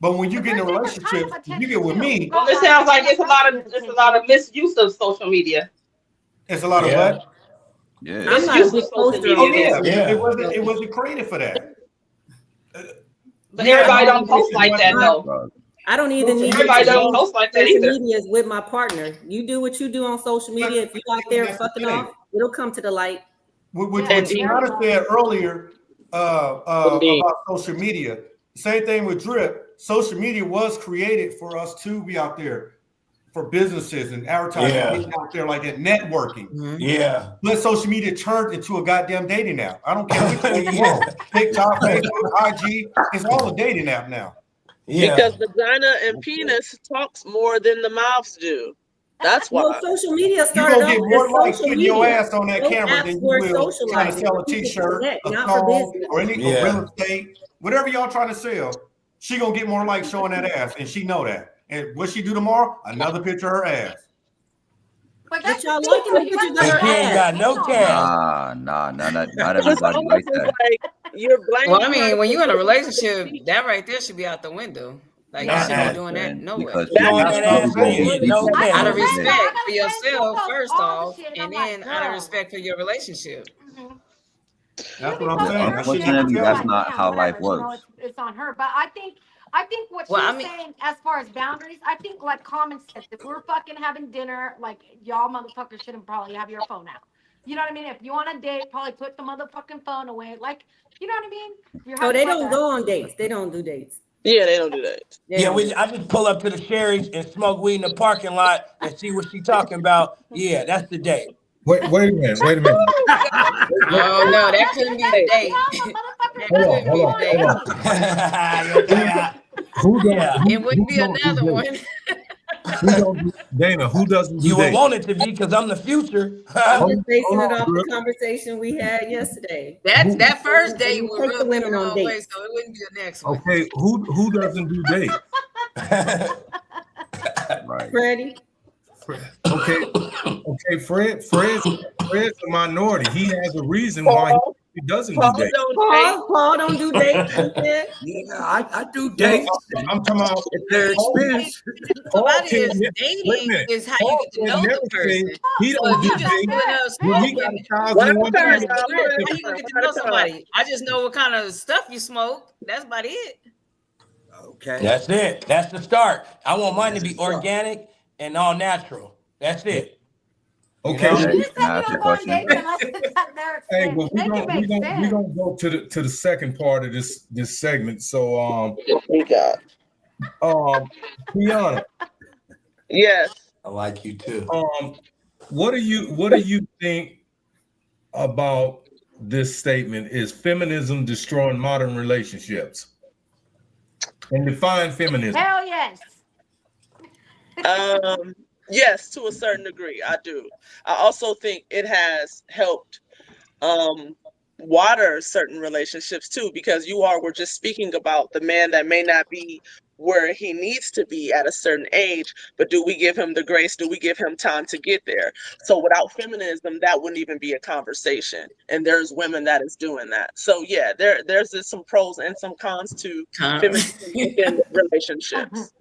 But when you But get in a there's different relationship, kind of you get with attention, me, too. Well, it sounds like it's a lot of misuse of social media. it's a lot of Yeah. what? yeah. I'm not a big poster Oh on yeah, Yeah. it wasn't created for that. But everybody don't post like that though. Bro, I don't even need Everybody to don't post post like that social either. media is with my partner. You do what you do on social media. If you out there That's the fucking thing. off, it'll come to the light. What Yeah, Tiana said earlier about social media. Same thing with Drip. Social media was created for us to be out there for businesses and advertising Yeah. getting out there like that, networking. Yeah. Let social media turn into a goddamn dating app. I don't care which one you Yeah. want. TikTok, Facebook, IG, it's all a dating app now. Yeah. Because vagina and penis talks more than the mouths do. That's Well, why. social media You're started gonna off get more as likes social putting your media. ass on that Those camera apps than you were will trying to socializing sell for a people to t-shirt, connect, a not for song, business. or any Yeah. real estate, whatever y'all trying to sell. She gonna get more likes showing that ass, and she know that. And what she do tomorrow? Another picture of her ass. But But that's y'all the liking thing, the though. pictures You of And her she ain't got ass. no cash. Not not It's everybody almost like as that. like you're blaming Well, I mean, her when you're in a for relationship, that right there should be out the window. Like, you Nah, shouldn't be Uh-uh. doing that man, no way. because That Showing has that That's ass what I'm ain't saying. getting no people- I Out got of a friend, though. I respect got for a friend who yourself, posts first all the off, shit, and and I'm like, then out of girl. respect for your relationship. Mhm. That's She'll what be I'm posting saying. her That shit shit, and I'm unfortunately, need to just that's like, change. not damn, how life whatever. You know, works. it's on her. But I think what Well, I she's mean, saying as far as boundaries, I think like common sense. If we're fucking having dinner, like y'all motherfuckers shouldn't probably have your phone out. You know what I mean? If you want a date, probably put the motherfucking phone away. Like, you know what I mean? If you're Oh, having they like don't a go on dates. They don't do dates. Yeah, they don't do that. They Yeah, don't do I just pull up to the Sherry's and smoke weed in the parking lot and see what she talking about. Yeah, that's the date. Wait a minute. Wait, oh no, that couldn't be the that's date. the problem. Motherfuckers That hold on, couldn't be hold the on, date. hold on. Yeah. Who don't? Yeah. Who, It who wouldn't be don't do another one. dates? Who don't do, Dana? Who doesn't do You would dates? want it to be because I'm the future. I'm Hold just basing hold it on, off the girl. conversation we had yesterday. That first date You would take the rub me the women on wrong way, dates. so it wouldn't be the next one. Okay, who doesn't do dates? Right. Freddie, Okay, Fred's a minority. He has a reason why he doesn't do Paul dates. don't date. Paul don't do dates. He said. Yeah, I do No, dates. I'm talking about If they're Paul. expensive. Paul About can is wait a dating minute. is how Paul you get to can know never the say person. he So don't if do you just dates pulling up when he got smoking, 1,001 One how time, dates. you gonna get to know somebody? I just know what kind of stuff you smoke. That's about it. Okay. That's it. That's the start. I want mine to be organic and all natural. That's it. Okay, know? well, You just Can I said ask you you a don't go on question? dates unless it's at their hey, expense. well, we Make it don't make sense. go to the second part of this segment. So We got. Tiana, Yes. I like you too. what do you think about this statement? Is feminism destroying modern relationships? And define feminism. Hell yes. Yes, to a certain degree, I do. I also think it has helped water certain relationships too, because were just speaking about the man that may not be where he needs to be at a certain age, but do we give him the grace? Do we give him time to get there? So without feminism, that wouldn't even be a conversation. And there's women that is doing that. So yeah, there's just some pros and some cons to feminism within relationships.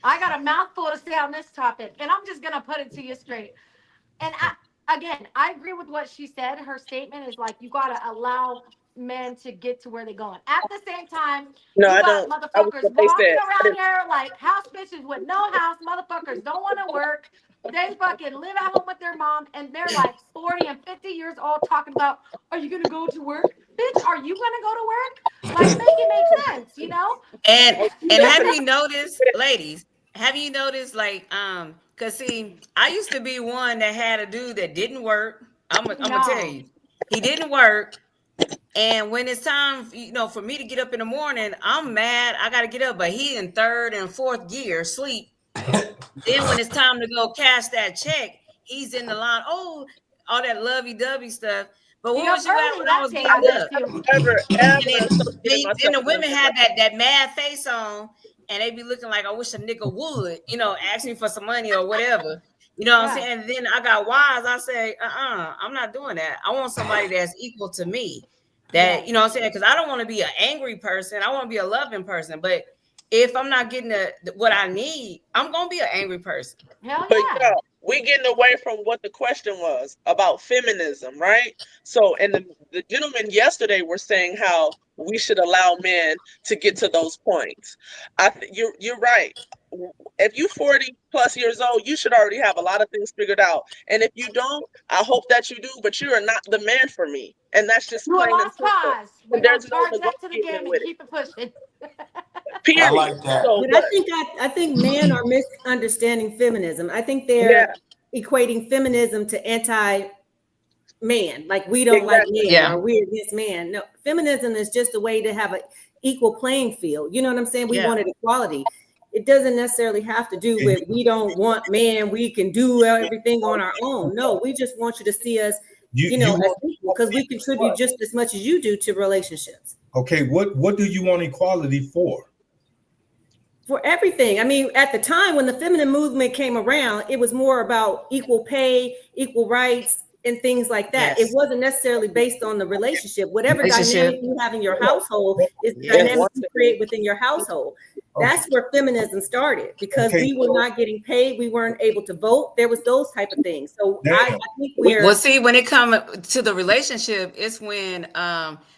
I got a mouthful to say on this topic, and I'm just gonna put it to you straight. And I agree with what she said. Her statement is like you gotta allow men to get to where they're going. At the same time, No, you I got don't. I was motherfuckers what they walking said. around here like house bitches with no house. Motherfuckers don't want to work. They fucking live at home with their mom, and they're like 40 and 50 years old talking about, are you gonna go to work? Bitch, are you gonna go to work? Like, make it make sense, you know? And have you noticed, ladies? Have you noticed, like, cause see, I used to be one that had a dude that didn't work. I'm gonna tell you, he didn't work. And when it's time, for me to get up in the morning, I'm mad. I gotta get up, but he in third and fourth gear, sleep. Then when it's time to go cash that check, he's in the line. Oh, all that lovey-dovey stuff. But what was you at when I was getting up? Then the women had that mad face on, and they be looking like, I wish a nigga would, ask me for some money or whatever. You know what I'm saying? And then I got wise. I say, I'm not doing that. I want somebody that's equal to me. That, you know what I'm saying? Because I don't want to be an angry person. I want to be a loving person. But if I'm not getting what I need, I'm going to be an angry person. Hell But yeah. we getting away from what the question was about feminism, right? So, and the gentlemen yesterday were saying how we should allow men to get to those points. You're right. if you 40 plus years old, you should already have a lot of things figured out. And if you don't, I hope that you do, but you are not the man for me. And that's just You a plain and lost simple. cause. We're And gonna there's no charge that to the game negotiating and with it. keep it pushing. Period. I like that. So, But I think men are misunderstanding feminism. I think they're equating feminism to anti-man, like we don't like men Yeah. or we're against man. No, feminism is just a way to have an equal playing field. You know what I'm saying? We Yeah. wanted equality. It doesn't necessarily have to do with we don't want man, we can do everything on our own. No, we just want you to see us, you know, as equal because we contribute just as much as you do to relationships. Okay, what do you want equality for? For everything. I mean, at the time when the feminine movement came around, it was more about equal pay, equal rights, and things like that. Yes. It wasn't necessarily based on the relationship. Whatever Relationship. dynamic you have in your household is the Yes. dynamic you create within your household. That's where feminism started because Okay, we were not getting paid. We weren't able to vote. There was those type of things. So I think we're Well, see, when it comes to the relationship, it's when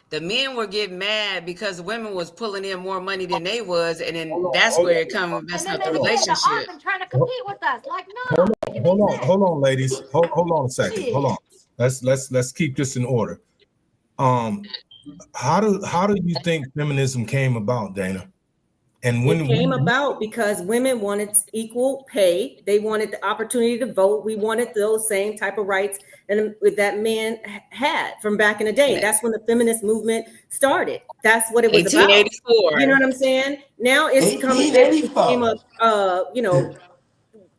the men were getting mad because the women was pulling in more money than they was, and then that's where it comes And messing then up they the get the relationship. and trying to compete with us. Like, no, Hold on, ladies. Hold on a second. Shit. Hold on. Let's keep this in order. How do you think feminism came about, Dana? And when it came about because women wanted equal pay. They wanted the opportunity to vote. We wanted those same type of rights and that men had from back in the day. That's when the feminist movement started. That's what it was about. 1884. You know what I'm saying? Now it's coming. It became you know,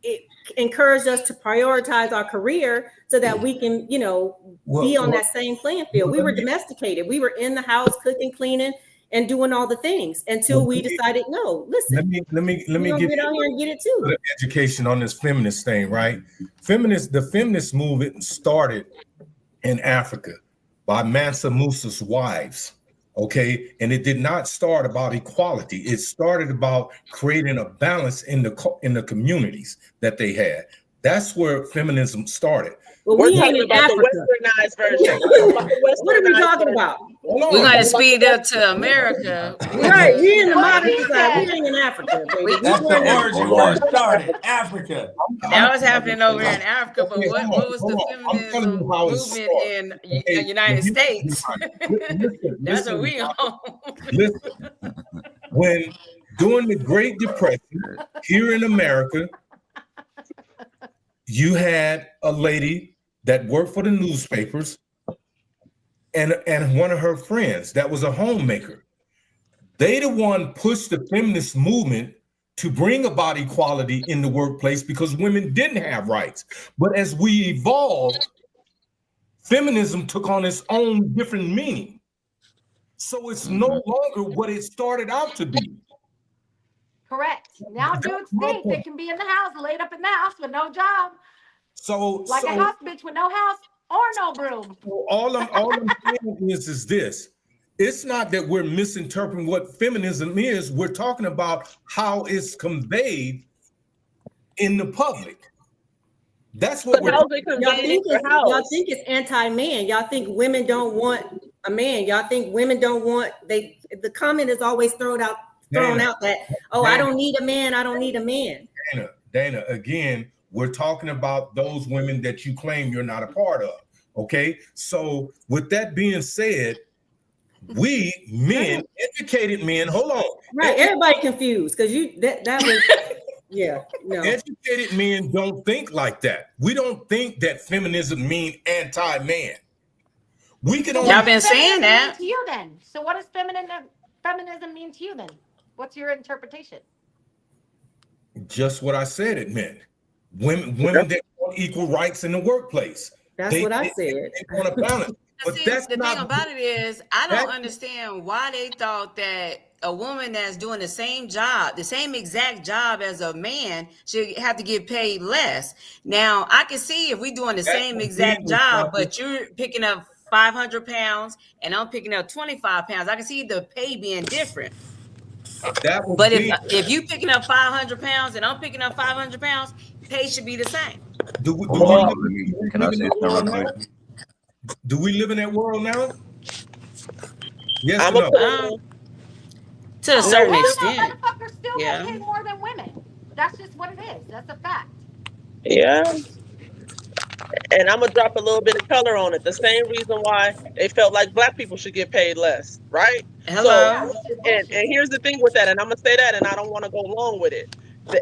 it encouraged us to prioritize our career so that we can, you know, be on that same playing field. We were domesticated. We were in the house cooking, cleaning, and doing all the things until we decided, no, listen. let me give get out here and get it too. you education on this feminist thing, right? The feminist movement started in Africa by Mansa Musa's wives. Okay, and it did not start about equality. It started about creating a balance in the communities that they had. That's where feminism started. Well, we're we ain't talking in about Africa. the westernized version. What are we talking about? We're going to speed up to America. Right, we in the What modern he society. said. We ain't in Africa, baby. That's We're in the Africa. origin where it started, Africa. That was happening over in Africa, but Okay, what was hold the on. I'm telling feminism you how it movement started. in Okay, the United States? Listen, That's what we on. listen. When during the Great Depression here in America, you had a lady that worked for the newspapers and one of her friends that was a homemaker. They the one pushed the feminist movement to bring about equality in the workplace because women didn't have rights. But as we evolved, feminism took on its own different meaning. So it's no longer what it started out to be. correct. Now dudes think they can be in the house, laid up in the house with no job, So, like a house bitch with no house or no broom. all I'm saying is this. It's not that we're misinterpreting what feminism is. We're talking about how it's conveyed in the public. That's what we're How's it conveyed in your house? Y'all think it's anti-man. Y'all think women don't want a man. Y'all think women don't want the comment is always thrown out that, oh, I don't need a man. I don't need a man. Dana, again, we're talking about those women that you claim you're not a part of. Okay. So with that being said, we men, educated men, hold on. Right. Everybody confused because that was yeah, no. Educated men don't think like that. We don't think that feminism means anti-man. We can only Y'all been saying that. To you then. So what does feminism mean to you then? What's your interpretation? just what I said it meant. Women that want equal rights in the workplace. That's what I said. They want to balance. But See, that's the not thing about it is, I don't that's- understand why they thought that a woman that's doing the same job, the same exact job as a man, should have to get paid less. Now, I can see if we're doing the same exact job, but you're picking up 500 pounds and I'm picking up 25 pounds. I can see the pay being different. that would But be, if you picking up 500 pounds and I'm picking up 500 pounds, pay should be the same. Can I say something real quick? do we live in that world now? Yes I'm or a no? To a certain Hell no, extent. motherfuckers still Yeah. get paid more than women. That's just what it is. That's a fact. Yeah. And I'm gonna drop a little bit of color on it. The same reason why they felt like black people should get paid less, right? So, Yeah, Hello. which is and bullshit. here's the thing with that, and I'm gonna say that, and I don't want to go along with it.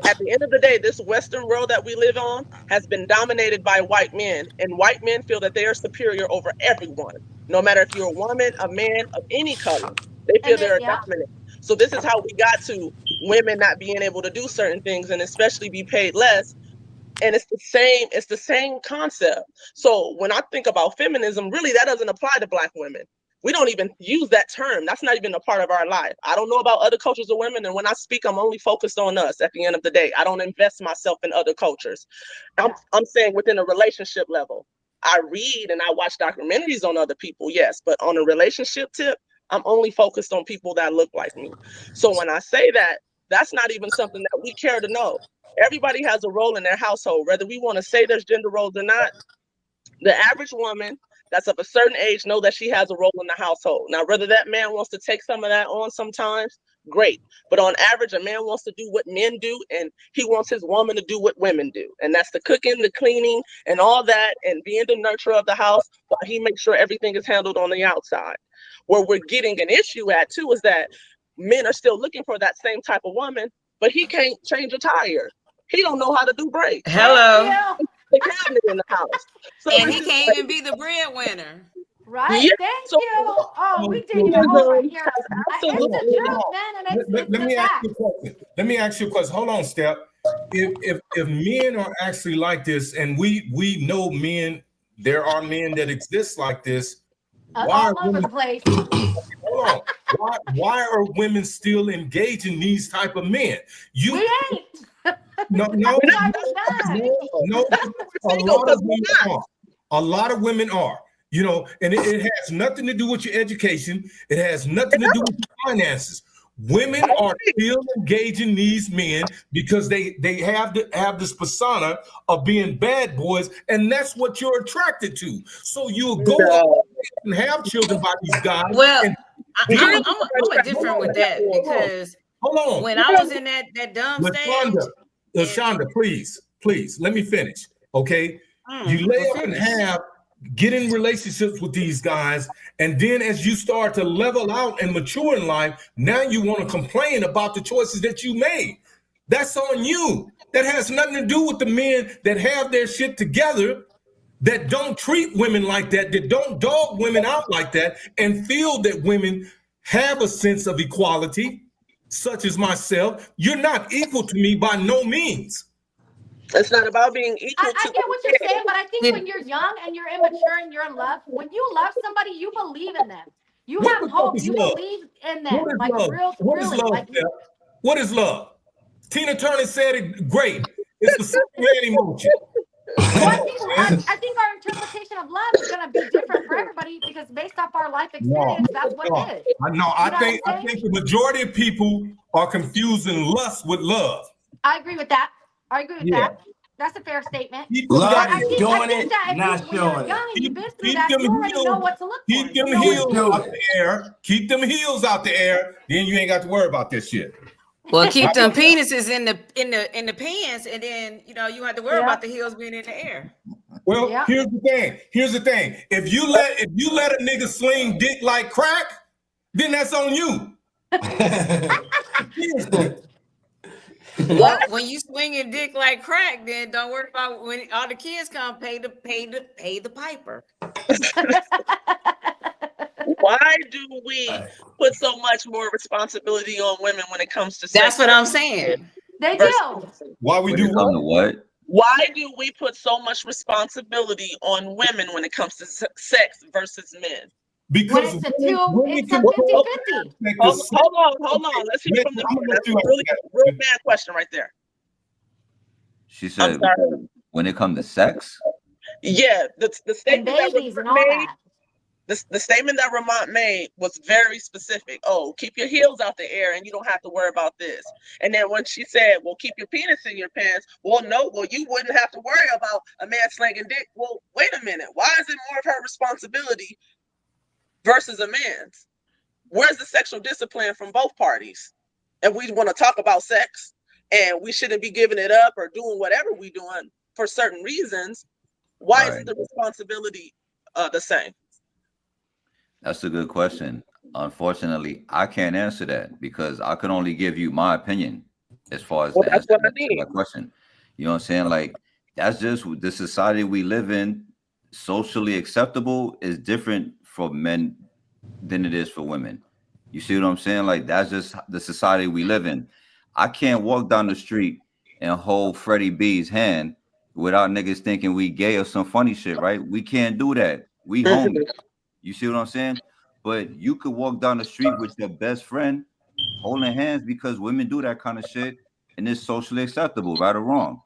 At the end of the day, this Western world that we live on has been dominated by white men, and white men feel that they are superior over everyone, no matter if you're a woman, a man of any color. They feel And they, they're yeah, dominant. So this is how we got to women not being able to do certain things, and especially be paid less. And it's the same concept. So when I think about feminism, really that doesn't apply to black women. We don't even use that term. That's not even a part of our life. I don't know about other cultures of women, and when I speak, I'm only focused on us at the end of the day. I don't invest myself in other cultures. I'm saying within a relationship level. I read and I watch documentaries on other people, yes, but on a relationship tip, I'm only focused on people that look like me. So when I say that, that's not even something that we care to know. Everybody has a role in their household, whether we want to say there's gender roles or not. The average woman that's of a certain age know that she has a role in the household. Now, whether that man wants to take some of that on sometimes, great. But on average, a man wants to do what men do, and he wants his woman to do what women do. And that's the cooking, the cleaning, and all that, and being the nurturer of the house while he makes sure everything is handled on the outside. Where we're getting an issue at, too, is that men are still looking for that same type of woman, but he can't change a tire. He don't know how to do brakes. Hello. The cabinet in the house. So And it's he just can't like, even be the breadwinner. right. yeah, Thank so you. Oh, we digging a so- hole right here. has It's the absolutely truth, not. man, and it's Let the me ask fact. you a question. Let me ask you a question. Hold on, Steph. If men are actually like this, and we know men, there are men that exist like this. Why All are over women? the place. Hold on. Why are women still engaging these type of men? We ain't. No. That's why we're done. A lot of women are. A lot of women are. You know, and it has nothing to do with your education. It has nothing to do with your finances. Women are still engaging these men because they have this persona of being bad boys, and that's what you're attracted to. So you'll go up and have children by these guys. Well, and I'm a different with that because hold on. when I was in that dumb stage, LaShonda, please, let me finish. Okay. You lay up and get in relationships with these guys, and then as you start to level out and mature in life, now you want to complain about the choices that you made. That's on you. That has nothing to do with the men that have their shit together, that don't treat women like that don't dog women out like that, and feel that women have a sense of equality, such as myself. You're not equal to me by no means. It's not about being equal I to. get what you're saying, but I think when you're young and you're immature and you're in love, when you love somebody, you believe in them. You What have the fuck hope. is You love? believe in What them. is Like love? What is really. love, Like Steph? What is love? Tina Turner said it great. It's the Superman emotion. I think our interpretation of love is gonna be different for everybody because based off our life experience, that's what it is. I think the majority of people are confusing lust with love. I agree with that. That's a fair statement. Love I is think doing that it, if not when you're showing young it. and you've been through Keep that, them you already heels- know what to look for. Keep them You know what heels to do. out the air. Keep them heels out the air. Then you ain't got to worry about this shit. well, keep them penises in the pants, and then you have to worry about the heels being in the air. Well, here's the thing. If you let a nigga sling dick like crack, then that's on you. Well, when you swing your dick like crack, then don't worry about when all the kids come pay the piper. Why do we put so much more responsibility on women when it comes to sex? That's what I'm saying. They do. Why we do what? Why do we put so much responsibility on women when it comes to sex versus men? Because it's a 50-50. Hold on. Let's hear from the woman. That's a really real man question right there. She said, when it comes to sex? Yeah, the statement and babies and all that. The statement that Ramont made was very specific. Oh, keep your heels out the air and you don't have to worry about this. And then when she said, well, keep your penis in your pants. Well, no, you wouldn't have to worry about a man slanging dick. Well, wait a minute. Why is it more of her responsibility versus a man's? Where's the sexual discipline from both parties? And we want to talk about sex. and we shouldn't be giving it up or doing whatever we doing for certain reasons, why Right. isn't the responsibility the same? That's a good question. Unfortunately, I can't answer that because I can only give you my opinion as far as Well, the that's answer what I to mean. that question. You know what I'm saying? Like, that's just the society we live in. Socially acceptable is different for men than it is for women. You see what I'm saying? Like, that's just the society we live in. I can't walk down the street and hold Freddie B's hand without niggas thinking we gay or some funny shit, right? We can't do that. We homies. You see what I'm saying? But you could walk down the street with your best friend holding hands because women do that kind of shit and it's socially acceptable, right or wrong.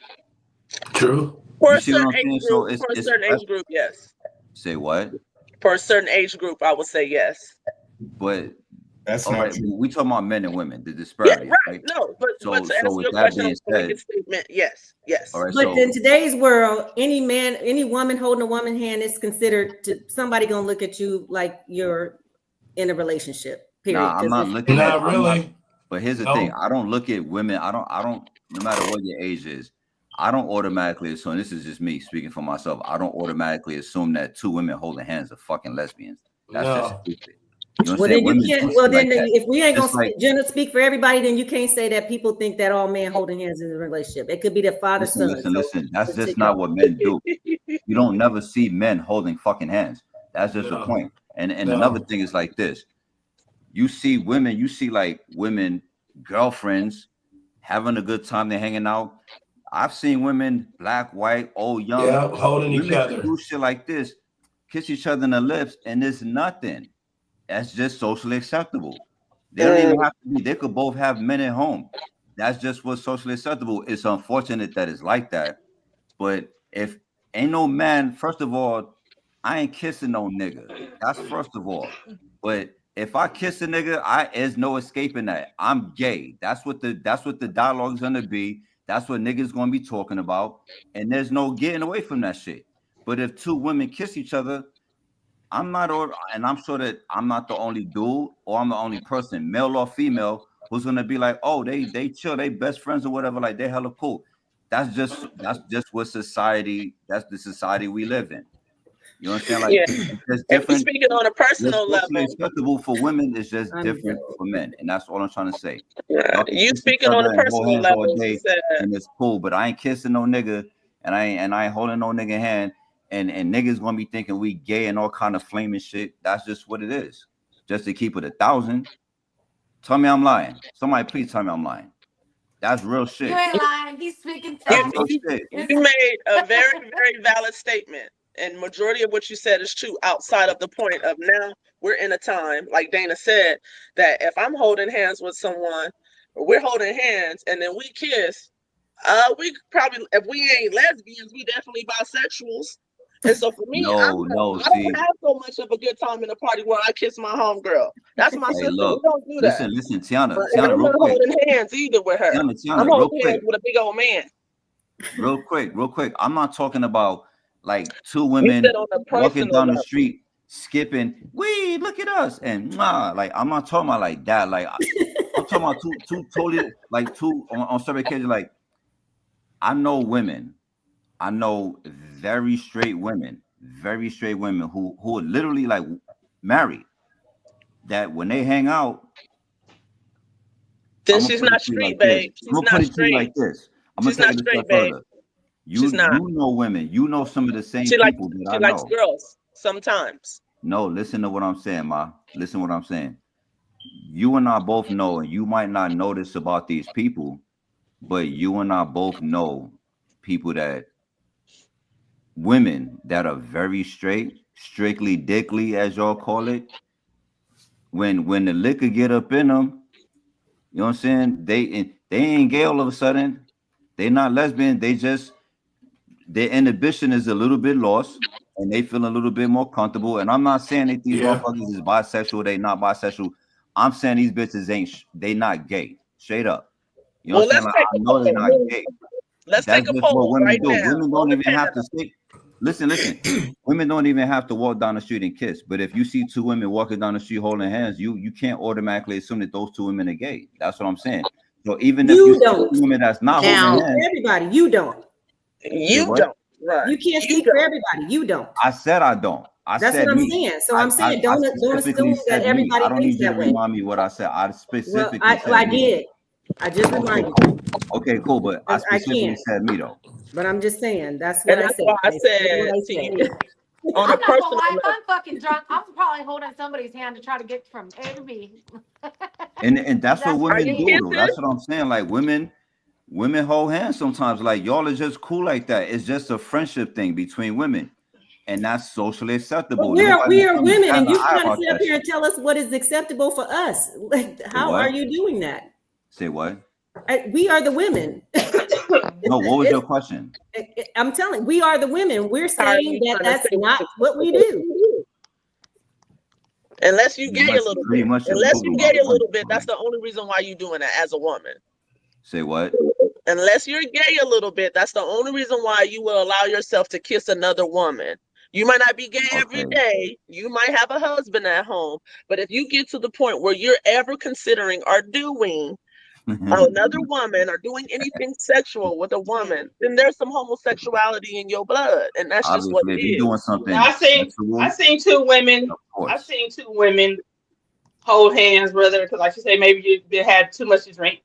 True. For You a see what certain I'm saying? age So group, it's for a certain age group, yes. say what? For a certain age group, I would say yes. But That's all not right, true. we talking about men and women, the Yeah, disparity, right. right? No, but So to answer with your that question, being I'm making said, statement. Yes, yes. all right, But so in today's world, any man, any woman holding a woman hand is considered to somebody gonna look at you like you're in a relationship. Period. nah, I'm 'Cause not it's- looking at Not really. but here's the No. thing. I don't look at women, I don't no matter what your age is, I don't automatically assume, this is just me speaking for myself. I don't automatically assume that two women holding hands are fucking lesbians. That's just No. stupid. You know what Well, I'm saying? then you Women can't. do Well, shit then like that. if we ain't Just gonna like, speak for everybody, then you can't say that people think that all men holding hands is a relationship. It could be the father son. listen. That's So, just not what men do. You don't never see men holding fucking hands. That's just the No. point. And No. another thing is like this. You see women, you see like women, girlfriends having a good time, they're hanging out. I've seen women, black, white, old, young, Yeah, holding each women other. do shit like this, kiss each other in the lips, and it's nothing. That's just socially acceptable. They don't even have to be, they could both have men at home. That's just what's socially acceptable. It's unfortunate that it's like that. But if ain't no man, first of all, I ain't kissing no nigga. That's first of all. But if I kiss a nigga, there's no escaping that. I'm gay. That's what the dialogue's gonna be. That's what niggas gonna be talking about. And there's no getting away from that shit. But if two women kiss each other, and I'm sure that I'm not the only dude or I'm the only person, male or female, who's gonna be like, oh, they chill, they best friends or whatever, like they hella cool. That's just what society, that's the society we live in. You know what I'm saying? Like, Yeah. it's just If we're different. speaking on a personal What's socially level, acceptable for women is just I'm different done. for men, and that's all I'm trying to say. right, Y'all can you kiss each speaking on other a and hold personal hands all level, you day, said, and it's cool. But I ain't kissing no nigga, and I ain't holding no nigga hand, and niggas gonna be thinking we gay and all kind of flaming shit. That's just what it is. Just to keep it 1,000. Tell me I'm lying. Somebody please tell me I'm lying. That's real shit. You ain't lying. He's speaking That's facts. real shit. you made a very, very valid statement. And majority of what you said is true outside of the point of now we're in a time, like Dana said, that if I'm holding hands with someone, or we're holding hands and then we kiss, we probably, if we ain't lesbians, we definitely bisexuals. And so for me, I don't have so much of a good time in a party where I kiss my homegirl. That's my sister. Look, we don't do that. Listen, Tiana, And I'm real not quick. holding hands either with her. Tiana, I'm real holding quick. hands with a big old man. Real quick. I'm not talking about like two You women said on a walking personal down the level. street, skipping, wee, look at us, and like I'm not talking about like that. Like I'm talking about two totally like two on separate occasions. Like I know very straight women who are literally like married. That when they hang out, Then I'ma she's put it not to you straight, like babe. this. She's I'm gonna not put it to you like straight. this. I'm gonna She's take not it a straight, step babe. further. She's not. You know women. You know some of the same She likes people that she I likes know. girls sometimes. No, listen to what I'm saying, Ma. Listen to what I'm saying. You and I both know, and you might not know this about these people, but you and I both know people women that are very strictly dickly, as y'all call it. When the liquor get up in them, you know what I'm saying? They ain't gay all of a sudden. They not lesbian. They just, their inhibition is a little bit lost and they feel a little bit more comfortable. And I'm not saying that these motherfuckers is bisexual, they not bisexual. I'm saying these bitches they not gay. Straight up. You know what I'm saying? Like, I know they're not gay. Let's That's take a just what poll women right do. now. Women don't even have to say, listen. Women don't even have to walk down the street and kiss. But if you see two women walking down the street holding hands, you can't automatically assume that those two women are gay. That's what I'm saying. So even if You you see don't. women that's not Now- holding For hands, everybody, you don't. You what? don't. Right. You can't You speak for everybody. You don't. I said I don't. I That's said what I'm me. saying. So I'm saying, don't specifically assume that said me. everybody I don't thinks need you to that way. remind me what I said. I Well, specifically said I me. did. I just reminded you, Okay, cool, but I I specifically can't. said me though. but I'm just saying that's what And I that's said. why I I said said what I to said. you on I'm a not gonna personal lie, if level. I'm fucking drunk, I'm probably holding somebody's hand to try to get from A to B. And that's what That's women you do kissing? though. That's what I'm saying. Like women hold hands sometimes. Like y'all are just cool like that. It's just a friendship thing between women. And that's socially acceptable. But we are Nobody's women, and you eye trying to about sit up that here and shit. tell us what is acceptable for us. Like, how what? are you doing that? Say what? We are the women. No, what was your question? I'm telling, we are the women. We're How are saying you that trying to that's say not what's what we do. Unless you gay a little Pretty bit. much you're Unless you proving gay my a little point. bit, that's the only reason why you're doing that as a woman. Say what? Unless you're gay a little bit, that's the only reason why you will allow yourself to kiss another woman. You might not be gay every Okay. day. You might have a husband at home. But if you get to the point where you're ever considering or doing another woman or doing anything sexual with a woman, then there's some homosexuality in your blood. And that's just what Obviously, it if you're is. doing something Now, sexual, I seen two women. of I course. seen two women hold hands, brother, because like you say, maybe you had too much to drink.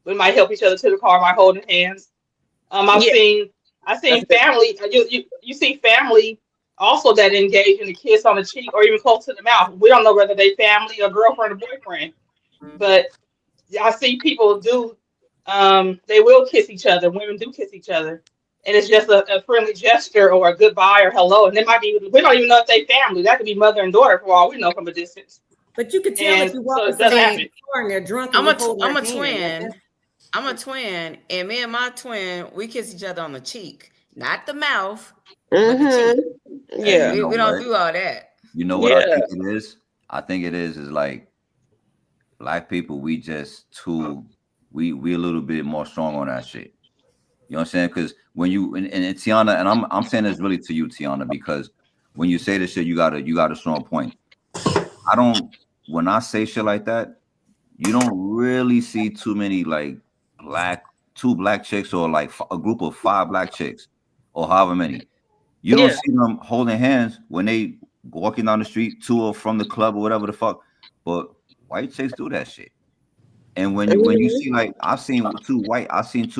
We might help each other to the car by holding hands. I've Yeah. seen family. You see family also that engage in a kiss on the cheek or even close to the mouth. We don't know whether they family or girlfriend or boyfriend, but I see people do. They will kiss each other. Women do kiss each other, and it's just a friendly gesture or a goodbye or hello. And it might be we don't even know if they family. That could be mother and daughter for all we know from a distance. But you could tell if And you walk so in it does somebody's happen. car and they're drunk I'm and you a hold their hand. twin. I'm a twin, and me and my twin, we kiss each other on the cheek, not the mouth, but the cheek. Yeah. You know We don't what? do all that. You know what I Yeah. think it is? I think it is like black people, we just we a little bit more strong on that shit. You know what I'm saying? Because when you and Tiana, and I'm saying this really to you, Tiana, because when you say this shit, you got a strong point. When I say shit like that, you don't really see too many like two black chicks or like a group of 5 black chicks or however many. You don't Yeah. see them holding hands when they walking down the street to or from the club or whatever the fuck. But white chicks do that shit. And when you see like I've seen two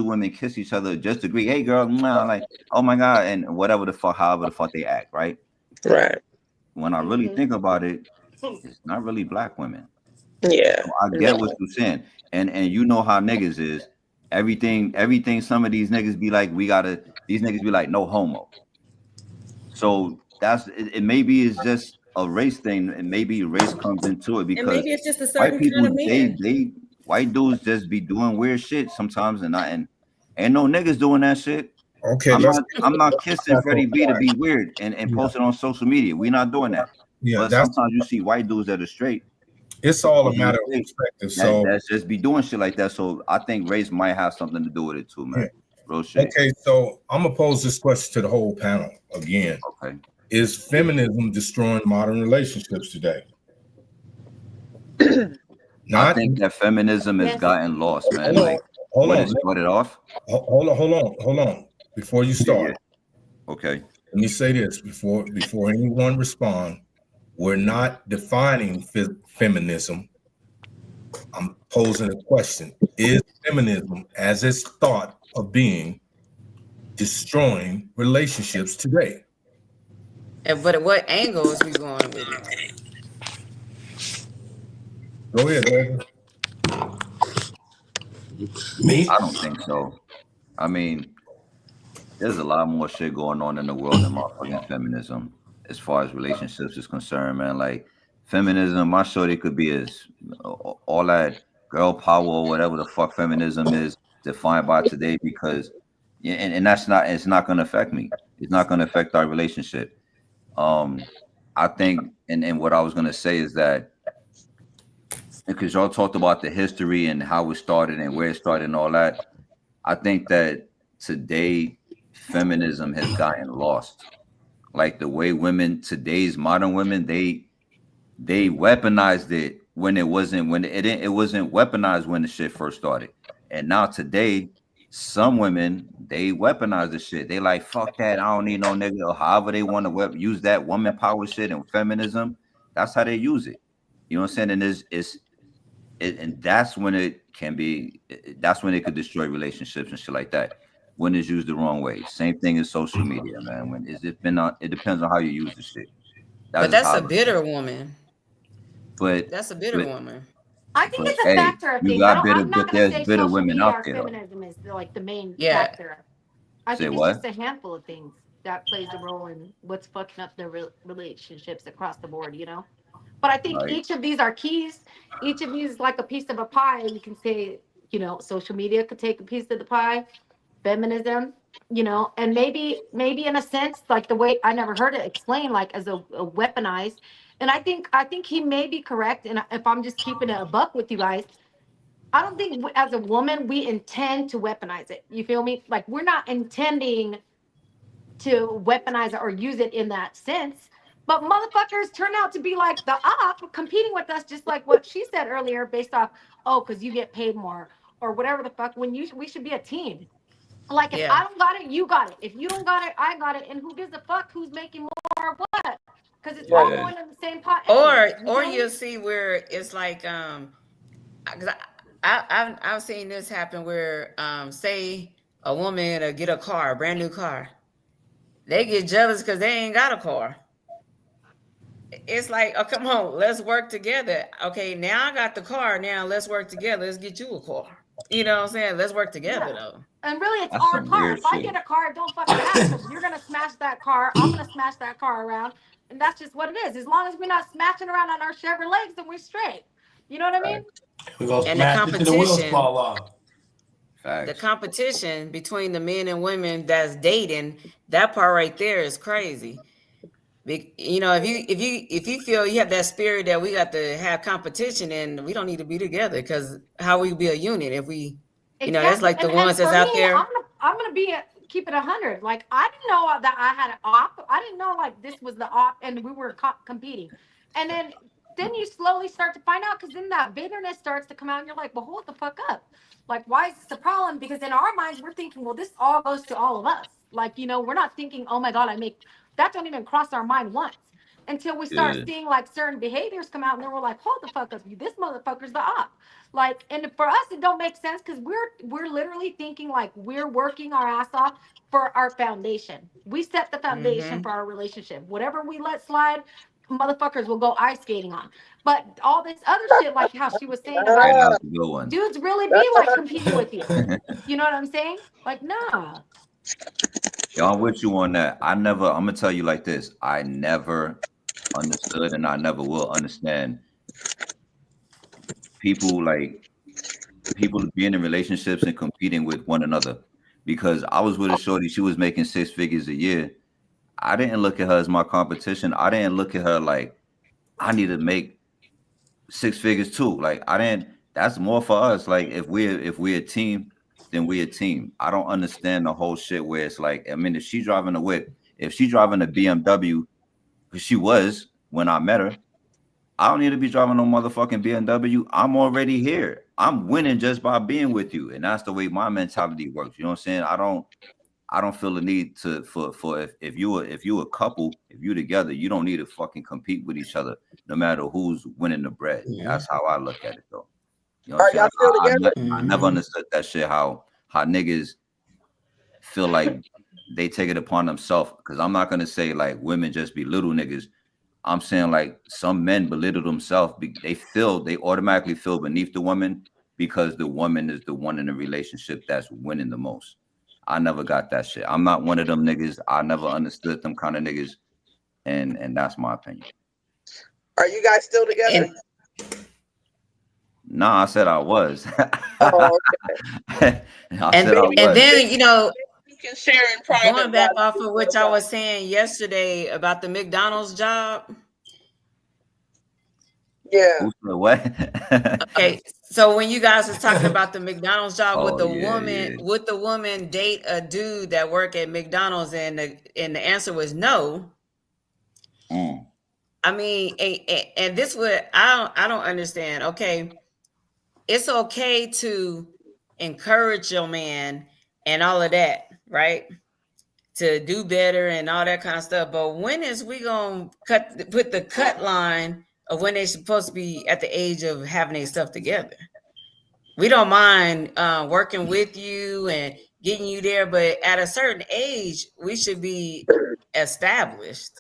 women kiss each other just to agree, hey girl, like oh my god, and whatever the fuck, however the fuck they act, right? Right. When I really think about it, it's not really black women. Yeah. So I get what you're saying, and you know how niggas is. Everything. Some of these niggas be like, these niggas be like, no homo. So that's it. Maybe it's just a race thing, and maybe race comes into it And because maybe it's just a white certain people, kind of man. white dudes just be doing weird shit sometimes, and ain't no niggas doing that shit. Okay, I'm not kissing Freddie B to be weird and post it on social media. We're not doing that. Yeah, But sometimes you see white dudes that are straight. it's all a matter of perspective. So That's just be doing shit like that. So I think race might have something to do with it too, man. Yeah. Real shit. okay, so I'm gonna pose this question to the whole panel again. Okay. Is feminism destroying modern relationships today? I Not think that feminism has Yes. gotten lost, man. hold on, Like hold when on, it started off. hold on. Before you start, Okay. let me say this before anyone respond. We're not defining feminism. I'm posing a question. Is feminism, as its thought of being, destroying relationships today? But at what angle is we going with it? Go ahead, Reverend. Me? I don't think so. I mean, there's a lot more shit going on in the world than motherfucking feminism as far as relationships is concerned, man. Like feminism, my shorty could be as all that girl power or whatever the fuck feminism is defined by today because and it's not gonna affect me. It's not gonna affect our relationship. I think and what I was gonna say is that because y'all talked about the history and how it started and where it started and all that, I think that today feminism has gotten lost. Like the way today's modern women, they weaponized it when it wasn't weaponized when the shit first started. And now today, some women, they weaponize the shit. They like, fuck that, I don't need no nigga, or however they want to use that woman power shit and feminism. That's how they use it. You know what I'm saying? And and that's when it can be, that's when it could destroy relationships and shit like that. When it's used the wrong way. Same thing as social media, man. When it's been on, it depends on how you use the shit. But that's a bitter woman. But that's a bitter woman. I think it's a hey, factor of you things. got bitter, I'm not but going to there's say bitter social women media out or there, though. feminism is like the main Yeah. factor. I Say think it's what? just a handful of things that plays a role in what's fucking up their relationships across the board, you know? But I think Right. each of these are keys. Each of these is like a piece of a pie. And you can say, you know, social media could take a piece of the pie, feminism, you know, and maybe in a sense, like the way I never heard it explained, like as a weaponized. And I think he may be correct. And if I'm just keeping it a buck with you guys, I don't think as a woman we intend to weaponize it. You feel me? Like we're not intending to weaponize it or use it in that sense. But motherfuckers turn out to be like the op competing with us, just like what she said earlier, based off, oh, because you get paid more or whatever the fuck. When we should be a team. Like if Yeah. I don't got it, you got it. If you don't got it, I got it. And who gives a fuck who's making more or what? Because it's all Yeah. going in the same pot. Or anyway, you or know? you'll see where it's like 'cause I've seen this happen where say a woman to get a car, a brand new car, they get jealous because they ain't got a car. It's like, oh, come on, let's work together. Okay, now I got the car. Now let's work together. Let's get you a car. You know what I'm saying? Let's work together Yeah. though. And really, it's That's our some car. weird If I shit. get a car, it don't fucking matter because you're gonna smash that car. I'm gonna smash that car around, and that's just what it is. As long as we're not smashing around on our Chevrolets, then we're straight. You know what I mean? We gonna And the smash it till the wheels competition, fall off. the Facts. competition between the men and women that's dating, that part right there is crazy. You know, if you feel you have that spirit that we got to have competition, and we don't need to be together, because how we be a unit if we, you know, that's like the And ones that's for out me, there. I'm gonna keep it 100. Like I didn't know that I had an op. I didn't know like this was the op, and we were competing. And then you slowly start to find out, because then that bitterness starts to come out, and you're like, well, hold the fuck up. Like, why is this a problem? Because in our minds, we're thinking, well, this all goes to all of us. Like, you know, we're not thinking, oh my God, that don't even cross our mind once until we start Yeah. seeing like certain behaviors come out, and then we're like, hold the fuck up, this motherfucker's the op. Like, and for us, it don't make sense because we're literally thinking like we're working our ass off for our foundation. We set the foundation Mhm. for our relationship. Whatever we let slide, motherfuckers will go ice skating on. But all this other shit, like how she was saying Hey, about that's a good one. dudes really be like competing with you. You know what I'm saying? Like, nah. Yo, I'm with you on that. I'm gonna tell you like this. I never understood and I never will understand people being in relationships and competing with one another. Because I was with a shorty, she was making 6 figures a year. I didn't look at her as my competition. I didn't look at her like I need to make 6 figures too. Like I didn't. That's more for us. Like if we're a team, then we're a team. I don't understand the whole shit where it's like, I mean, if she's driving a whip, if she's driving a BMW, because she was when I met her, I don't need to be driving no motherfucking BMW. I'm already here. I'm winning just by being with you, and that's the way my mentality works. You know what I'm saying? I don't feel the need to for if you a couple, if you together, you don't need to fucking compete with each other, no matter who's winning the bread. That's how I look at it, though. You know what I'm saying? I never understood that shit. How niggas feel like they take it upon themselves. Because I'm not gonna say like women just be little niggas. I'm saying like some men belittle themselves. They automatically feel beneath the woman because the woman is the one in the relationship that's winning the most. I never got that shit. I'm not one of them niggas. I never understood them kind of niggas, and that's my opinion. Are you guys still together? Nah, I said I was. Oh, I And said I was. and then, you know, you can share in private. going back off of what y'all was saying yesterday about the McDonald's job. Yeah. Who said what? Okay, so when you guys was talking about the McDonald's job, Oh, would the yeah, woman yeah. would the woman date a dude that work at McDonald's, and the answer was no. Mm. I mean, and this would I don't understand. Okay, it's okay to encourage your man and all of that, right? To do better and all that kind of stuff. But when is we gonna put the cut line of when they're supposed to be at the age of having their stuff together? We don't mind working with you and getting you there, but at a certain age, we should be established.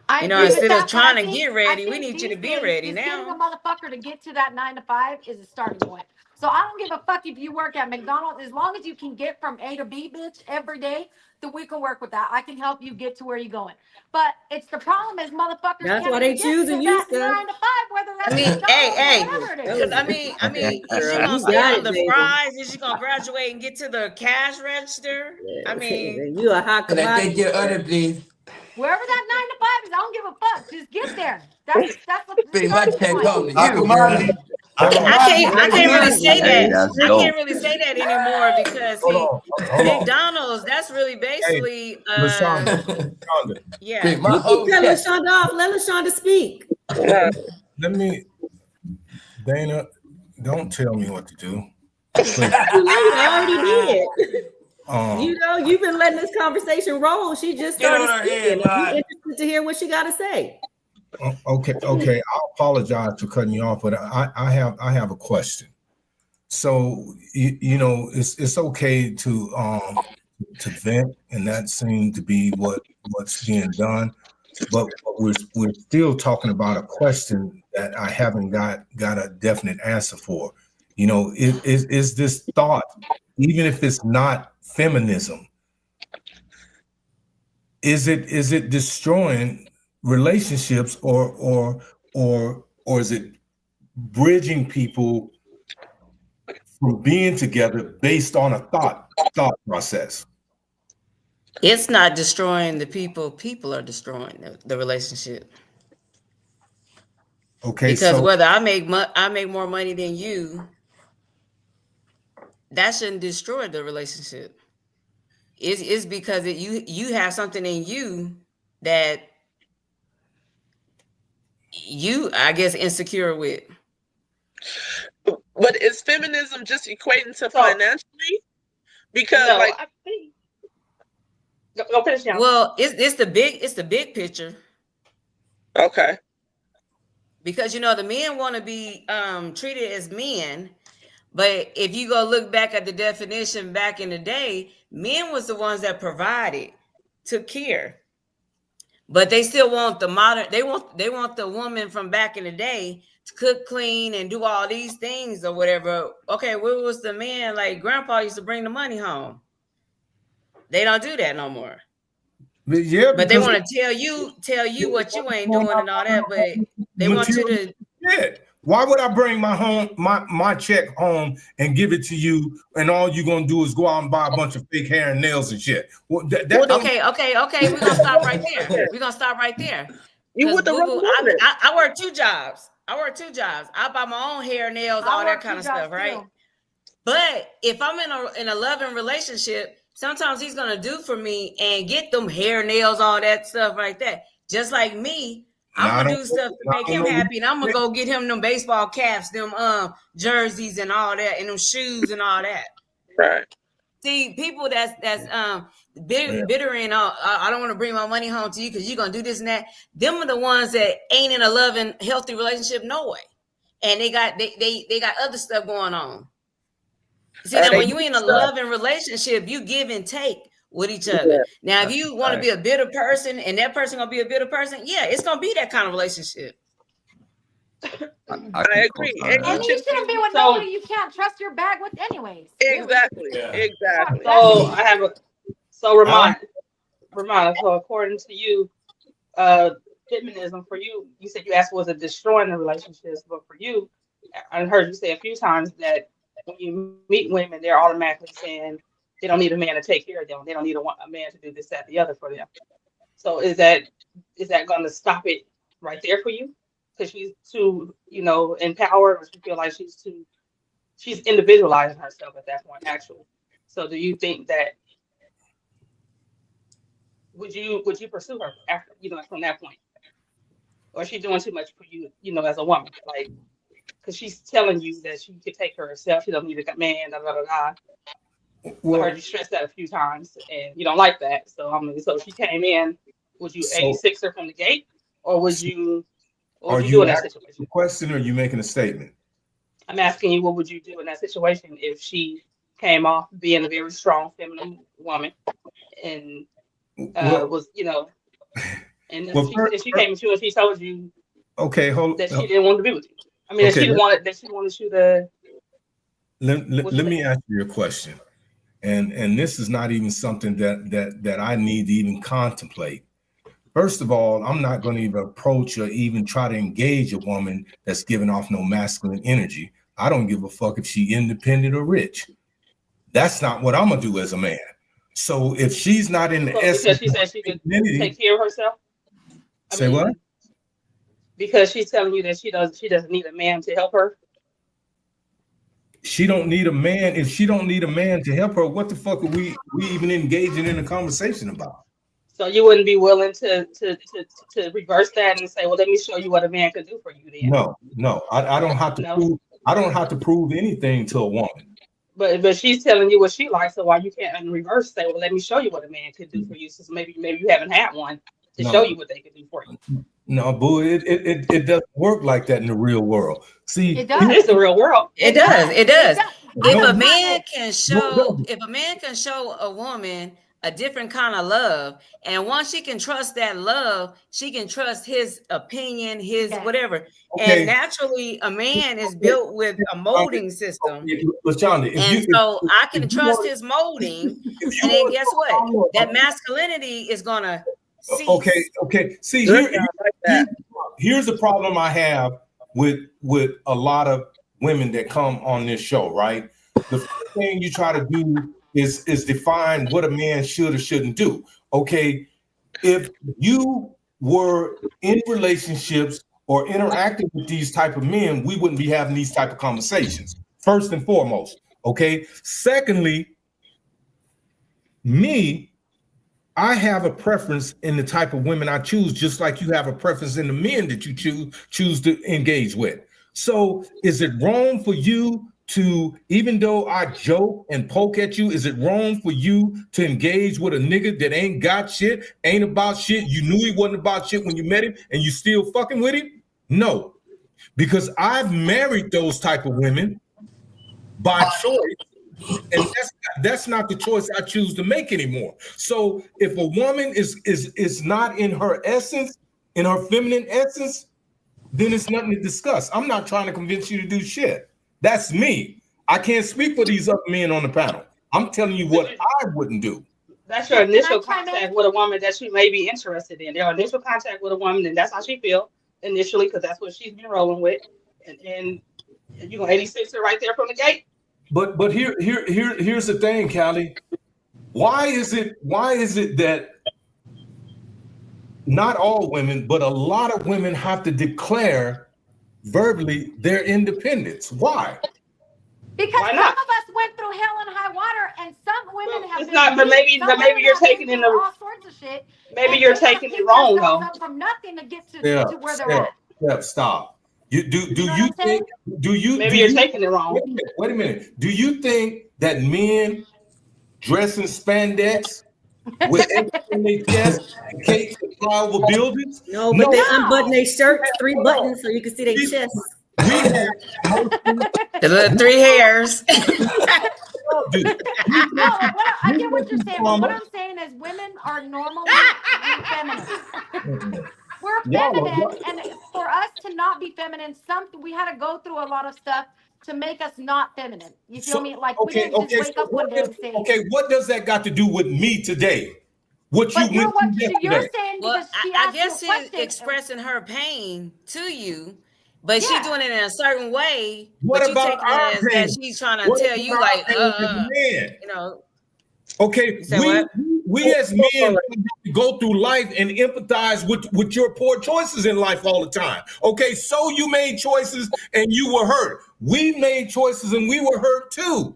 I You know, agree with instead that, of but trying I to think- get I ready, we think need you to these be days, ready just getting a now. motherfucker to get to that 9 to 5 is a starting point. So I don't give a fuck if you work at McDonald's, as long as you can get from A to B, bitch, every day, then we can work with that. I can help you get to where you're going. But it's the problem is motherfuckers That's can't why they even get choosing to you, that Steph. 9 to 5, whether I that's mean, McDonald's hey, or whatever it because is. I mean, is she Girl, gonna you stay got on it, the baby. fries? Is she gonna graduate and get to the cash register? I mean, you a hot Can I commodity. take your order, please? Wherever that 9 to 5 is, I don't give a fuck. Just get there. That's the Bring my starting check point. home to A you, commodity. girl. A commodity. I can't really say Hey, that. that's I dope. can't really say that anymore because Hold see, on. McDonald's, that's really basically LaShonda, Shonda, yeah. Bring my You whole keep telling check. LaShonda off. Let LaShonda speak. let me, Dana, don't tell me what to do. Please. You know, you already did. Um, You know, you've been letting this conversation roll. She just Get started on her head, speaking. If bud. you're interested to hear what she got to say. okay. I'll apologize for cutting you off, but I have a question. So you know, it's okay to vent, and that seemed to be what's being done. But we're still talking about a question that I haven't got a definite answer for. You know, is this thought, even if it's not feminism, is it destroying relationships or is it bridging people from being together based on a thought process? It's not destroying the people. People are destroying the relationship. Okay, Because so whether I make more money than you, that shouldn't destroy the relationship. It's because you have something in you that you, I guess, insecure with. But is feminism just equating to So- financially? Because No, like I think. Go finish now. Well, it's the big picture. okay. Because you know the men want to be treated as men, but if you go look back at the definition back in the day, men was the ones that provided, took care. But they still want the modern. They want the woman from back in the day to cook, clean, and do all these things or whatever. Okay, where was the man? Like grandpa used to bring the money home. They don't do that no more. yeah, But they because want to tell you what you ain't doing and all that. But they want you to. shit. Why would I bring my check home and give it to you, and all you're gonna do is go out and buy a bunch of fake hair and nails and shit? Well, Okay. We're gonna stop right there. We're gonna stop right there. You 'Cause with the Boo wrong Boo, woman. I work 2 jobs. I buy my own hair, nails, all that kind of stuff, right? But if I'm in a loving relationship, sometimes he's gonna do for me and get them hair, nails, all that stuff like that. Just like me, I'm gonna do stuff to make him happy, and I'm gonna go get him them baseball caps, them jerseys and all that, and them shoes and all that. Right. See, people that's bitter and I don't want to bring my money home to you because you're gonna do this and that. Them are the ones that ain't in a loving, healthy relationship, no way. And they got other stuff going on. See, now when you in a loving relationship, you give and take with each other. Now, if you want to be a bitter person and that person gonna be a bitter person, yeah, it's gonna be that kind of relationship. I agree. And you shouldn't be with nobody you can't trust your bag with anyways. Exactly. Yeah. Exactly. So I have Ramon, so according to you, feminism for you, you said you asked was it destroying the relationships, but for you, I heard you say a few times that when you meet women, they're automatically saying they don't need a man to take care of them. They don't need a man to do this, that, the other for them. So is that going to stop it right there for you? Because she's too, empowered, or she feel like she's individualizing herself at that point, actually. So do you think that would you pursue her after, from that point? Or is she doing too much for you, as a woman? Like, because she's telling you that she could take care of herself. She don't need a man. Da, da, da, da. I Well, heard you stress that a few times, and you don't like that. So I mean, so she came in. Would you So- 86 her from the gate, or would you? What are would you do in you that asking situation? a question or are you making a statement? I'm asking you, what would you do in that situation if she came off being a very strong feminine woman and Well, was, and Well, if she came to you and she told you okay, hold that she didn't want to be with you. I mean, Okay, that she wanted you to. let What you me ask you a question. And this is not even something that I need to even contemplate. First of all, I'm not going to even approach or even try to engage a woman that's giving off no masculine energy. I don't give a fuck if she independent or rich. That's not what I'm gonna do as a man. So if she's not in the Because essence she of said she could femininity, take care of herself. say what? Because she's telling you that she doesn't need a man to help her. She don't need a man. If she don't need a man to help her, what the fuck are we even engaging in a conversation about? So you wouldn't be willing to reverse that and say, well, let me show you what a man could do for you then. No, I don't have to No. prove. I don't have to prove anything to a woman. But she's telling you what she likes, so why you can't in reverse say, well, let me show you what a man could do for you, since maybe you haven't had one to No. show you what they could do for you. No, boo, it doesn't work like that in the real world. See, It does. It is the real world. It does. It does. If No, a man can no. show a woman a different kind of love, and once she can trust that love, she can trust his opinion, his Yeah. whatever. Okay. And naturally, a man is built with a molding system. LaShonda, And so I can if you trust want- his molding. if you And then want- guess what? That masculinity is gonna cease. Okay. See, Good job, like that. here's the problem I have with a lot of women that come on this show, right? The first thing you try to do is define what a man should or shouldn't do. Okay, if you were in relationships or interacting with these type of men, we wouldn't be having these type of conversations. First and foremost, okay. Secondly, I have a preference in the type of women I choose, just like you have a preference in the men that you choose to engage with. So is it wrong for you to, even though I joke and poke at you, is it wrong for you to engage with a nigga that ain't got shit, ain't about shit? You knew he wasn't about shit when you met him and you still fucking with him? No, because I've married those type of women by choice. And that's not the choice I choose to make anymore. So if a woman is not in her essence, in her feminine essence, then it's nothing to discuss. I'm not trying to convince you to do shit. That's me. I can't speak for these other men on the panel. I'm telling you what I wouldn't do. That's your initial Can I chime in? contact with a woman that she may be interested in. Your initial contact with a woman, and that's how she feel initially, because that's what she's been rolling with. And you're gonna 86 her right there from the gate. But here's the thing, Callie. Why is it that not all women, but a lot of women have to declare verbally their independence? Why? Because Why some not? of us went through hell and high water, and some women Well, have it's been not, but beat, maybe- some but maybe women you're have been taking in through the- all sorts of shit. Maybe and you're they gotta taking it pick wrong themselves though. up from nothing to get to where they're at. Stop. You do know you what I'm saying? think do you Maybe do you're you- taking it wrong. Wait a minute. Do you think that men dress in spandex with eggs in their chest and cakes that fly over buildings? No, but they No. unbutton their shirts, 3 buttons, so you can see their chest. We have motion. The little 3 hairs. Dude, No, I get what you're saying, but what I'm saying is women are normally feminine. We're Y'all are- feminine, and for us to not be feminine, we had to go through a lot of stuff to make us not feminine. You feel me? Like we didn't just wake so up one day and say. what does that got to do with me today? What But you you're went through you're yesterday? saying Well, because she I asked guess you a she's question. expressing her pain to you, but Yeah. she's doing it in a certain way. What but you about taking it our as pain? that she's trying to What tell about you our like, pain as a man? you know, Okay, You said what? we as men go through life and empathize with your poor choices in life all the time. Okay, so you made choices and you were hurt. We made choices and we were hurt too.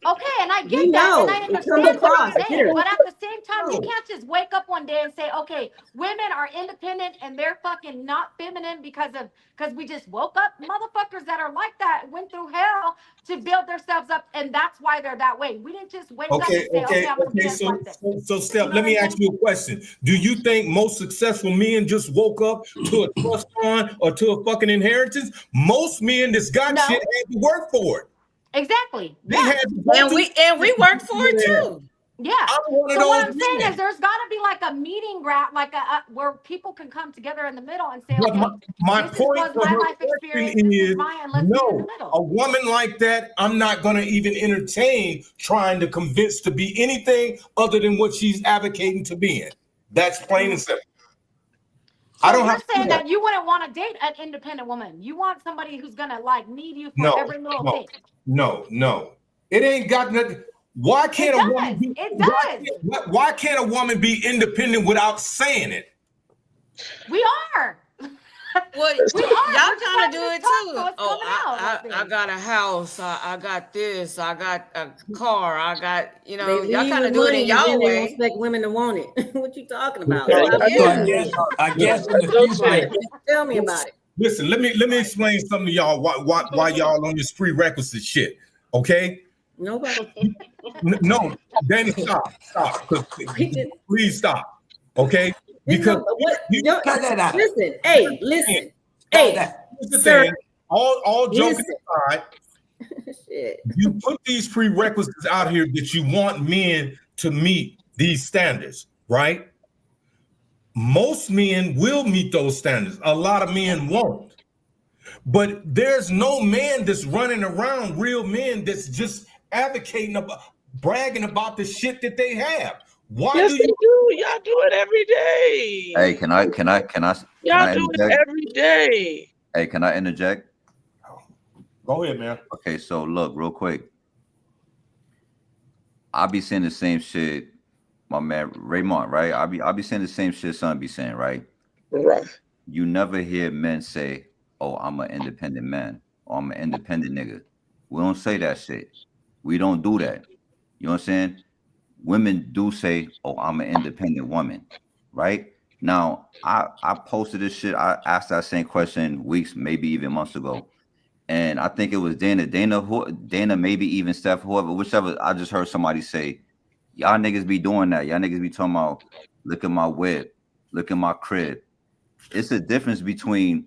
Okay, and I We get that, know. and I It understand comes what across. you're I get saying, it. but at the same time, you can't just wake up one day and say, okay, women are independent and they're fucking not feminine because we just woke up. Motherfuckers that are like that went through hell to build themselves up, and that's why they're that way. We didn't just wake up and say, okay, I'm gonna dance like this. So Steph, let me ask you a question. Do you think most successful men just woke up to a trust fund or to a fucking inheritance? Most men that's got No. shit had to work for it. Exactly. They Yeah. had to go And through- we work for it too. Yeah. I'm one of So what those I'm saying men. is there's got to be like a meeting ground, like a where people can come together in the middle and say, But okay, my this point was of my her life question experience, this is, is mine, let's meet in the no, middle. a woman like that, I'm not going to even entertain trying to convince to be anything other than what she's advocating to be in. That's plain and simple. So I don't you're have to saying do that you wouldn't want to date an independent woman. You want somebody who's gonna like need you for No, every little no. thing. No. It ain't got nothing. Why can't It a woman does. be, It why can't a woman be independent without saying it? We are. Well, We are. y'all We're just kind of do having it this talk, too. so it's Oh, coming out, I I think. got a house. I got this. I got a car. I got, They y'all lead kind with of do it money in and y'all then they don't way. expect women to want it. What you talking about? Yeah, Stop So doing I guess in the So future, true. it. Tell me about it. Listen, let me explain something to y'all why y'all on this prerequisite shit. Okay? Nobody. No, Danny, stop. We just Please stop. Okay? didn't Because know what. cut that out. Listen, listen. Cut Hey, that. here's the sir. thing. All joking Listen. aside, Shit. you put these prerequisites out here that you want men to meet these standards, right? Most men will meet those standards. A lot of men won't. But there's no man that's running around, real men that's just advocating about, bragging about the shit that they have. Why Yes, do they you? do. Y'all do it every day. Hey, can I Y'all do it interject? every day. Hey, can I interject? Go ahead, man. Okay, so look, real quick. I be saying the same shit, my man Raymond, right? I be saying the same shit son be saying, right? Right. You never hear men say, "Oh, I'm an independent man," or "I'm an independent nigga." We don't say that shit. We don't do that. You know what I'm saying? Women do say, "Oh, I'm an independent woman," right? Now, I posted this shit. I asked that same question weeks, maybe even months ago. And I think it was Dana, maybe even Steph, whoever, whichever. I just heard somebody say, y'all niggas be doing that. Y'all niggas be talking about, look at my whip, look at my crib. It's a difference between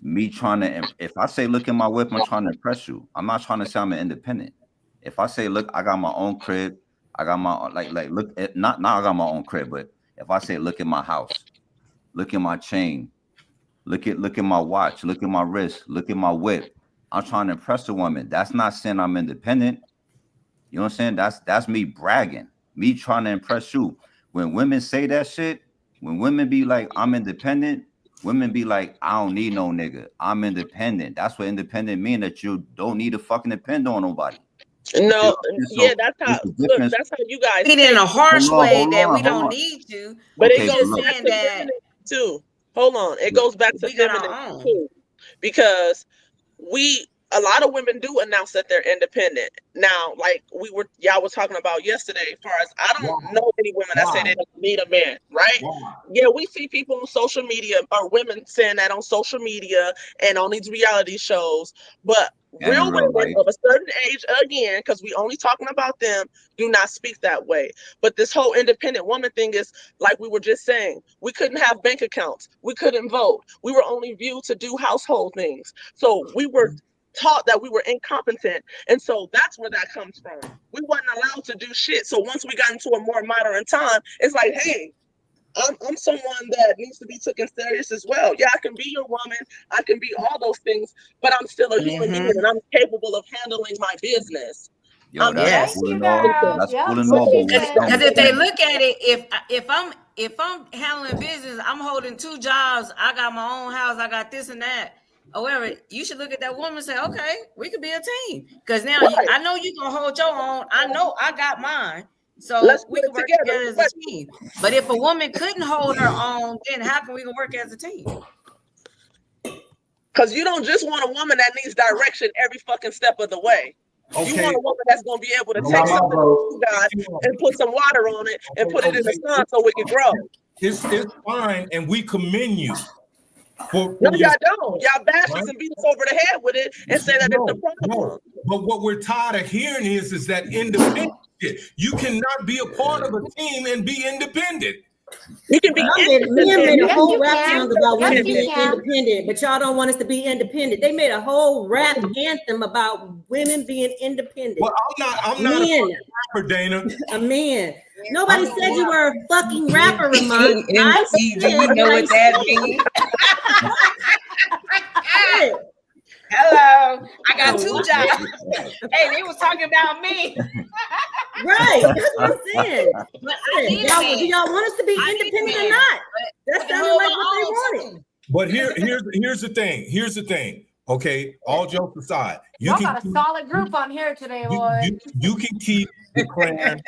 me trying to, if I say, look at my whip, I'm trying to impress you. I'm not trying to say I'm an independent. If I say, look, I got my own crib, I got my, look at, not I got my own crib, but if I say, look at my house, look at my chain, look at my watch, look at my wrist, look at my whip. I'm trying to impress a woman. That's not saying I'm independent. You know what I'm saying? That's me bragging, me trying to impress you. When women say that shit, when women be like, I'm independent, women be like, I don't need no nigga. I'm independent. That's what independent mean, that you don't need to fucking depend on nobody. No, So yeah, that's how. it's the Look, difference. that's how you guys. It in a harsh Hold on, way hold that on, we hold don't on. need to. But Okay, it so goes look. back saying to that feminine too. Hold on, it goes back to we got feminine our own. too, because a lot of women do announce that they're independent. Now, like y'all was talking about yesterday, as far as I don't know any women that say they don't need a man, right? Yeah, we see people on social media, or women saying that on social media and on these reality shows, but And real in real women life. of a certain age, again, because we only talking about them, do not speak that way. But this whole independent woman thing is, like we were just saying, we couldn't have bank accounts, we couldn't vote, we were only viewed to do household things. So we were taught that we were incompetent, and so that's where that comes from. We wasn't allowed to do shit. So once we got into a more modern time, it's like, hey, I'm someone that needs to be taken serious as well. Yeah, I can be your woman, I can be all those things, but I'm still a human being, and I'm capable of handling my business. Yo, that's Yes. cool and Thank you, all. girl. That's Yep, cool and what all. she But said. Because if they look at it, if I'm handling business, I'm holding 2 jobs, I got my own house, I got this and that. However, you should look at that woman and say, okay, we could be a team. Because now I know you're gonna hold your own. I know I got mine. So Let's we put can it work together. together as a team. But if a woman couldn't hold her own, then how can we work as a team? Because you don't just want a woman that needs direction every fucking step of the way. You Okay. want a woman that's gonna be able to No, take no, something bro. you got and put some water on it and put it in the sun so it can grow. It's fine, and we commend you for No, this. y'all don't. Y'all bash us Right? and beat us over the head with it and say that it's the problem. But what we're tired of hearing is that independent shit. You cannot be a part of a team and be independent. You can be Men made a Yes, whole you rap can. song about Yes, women you being can. independent, but y'all don't want us to be independent. They made a whole rap anthem about women being independent. Well, I'm not a Men, rapper, Dana. a man. Nobody said you were a fucking rapper, Ramon. MCG, you know what that means? Hello, I got 2 jobs. Hey, they was talking about me. Right, that's what I'm saying. But I need a Y'all, man. do y'all want us to be I need a independent or man. not? That I can sounded hold like my what they own, wanted. too. But here's the thing. Here's the thing. Okay, all jokes aside, you Y'all can got a solid group on here today, boy. you can keep declaring.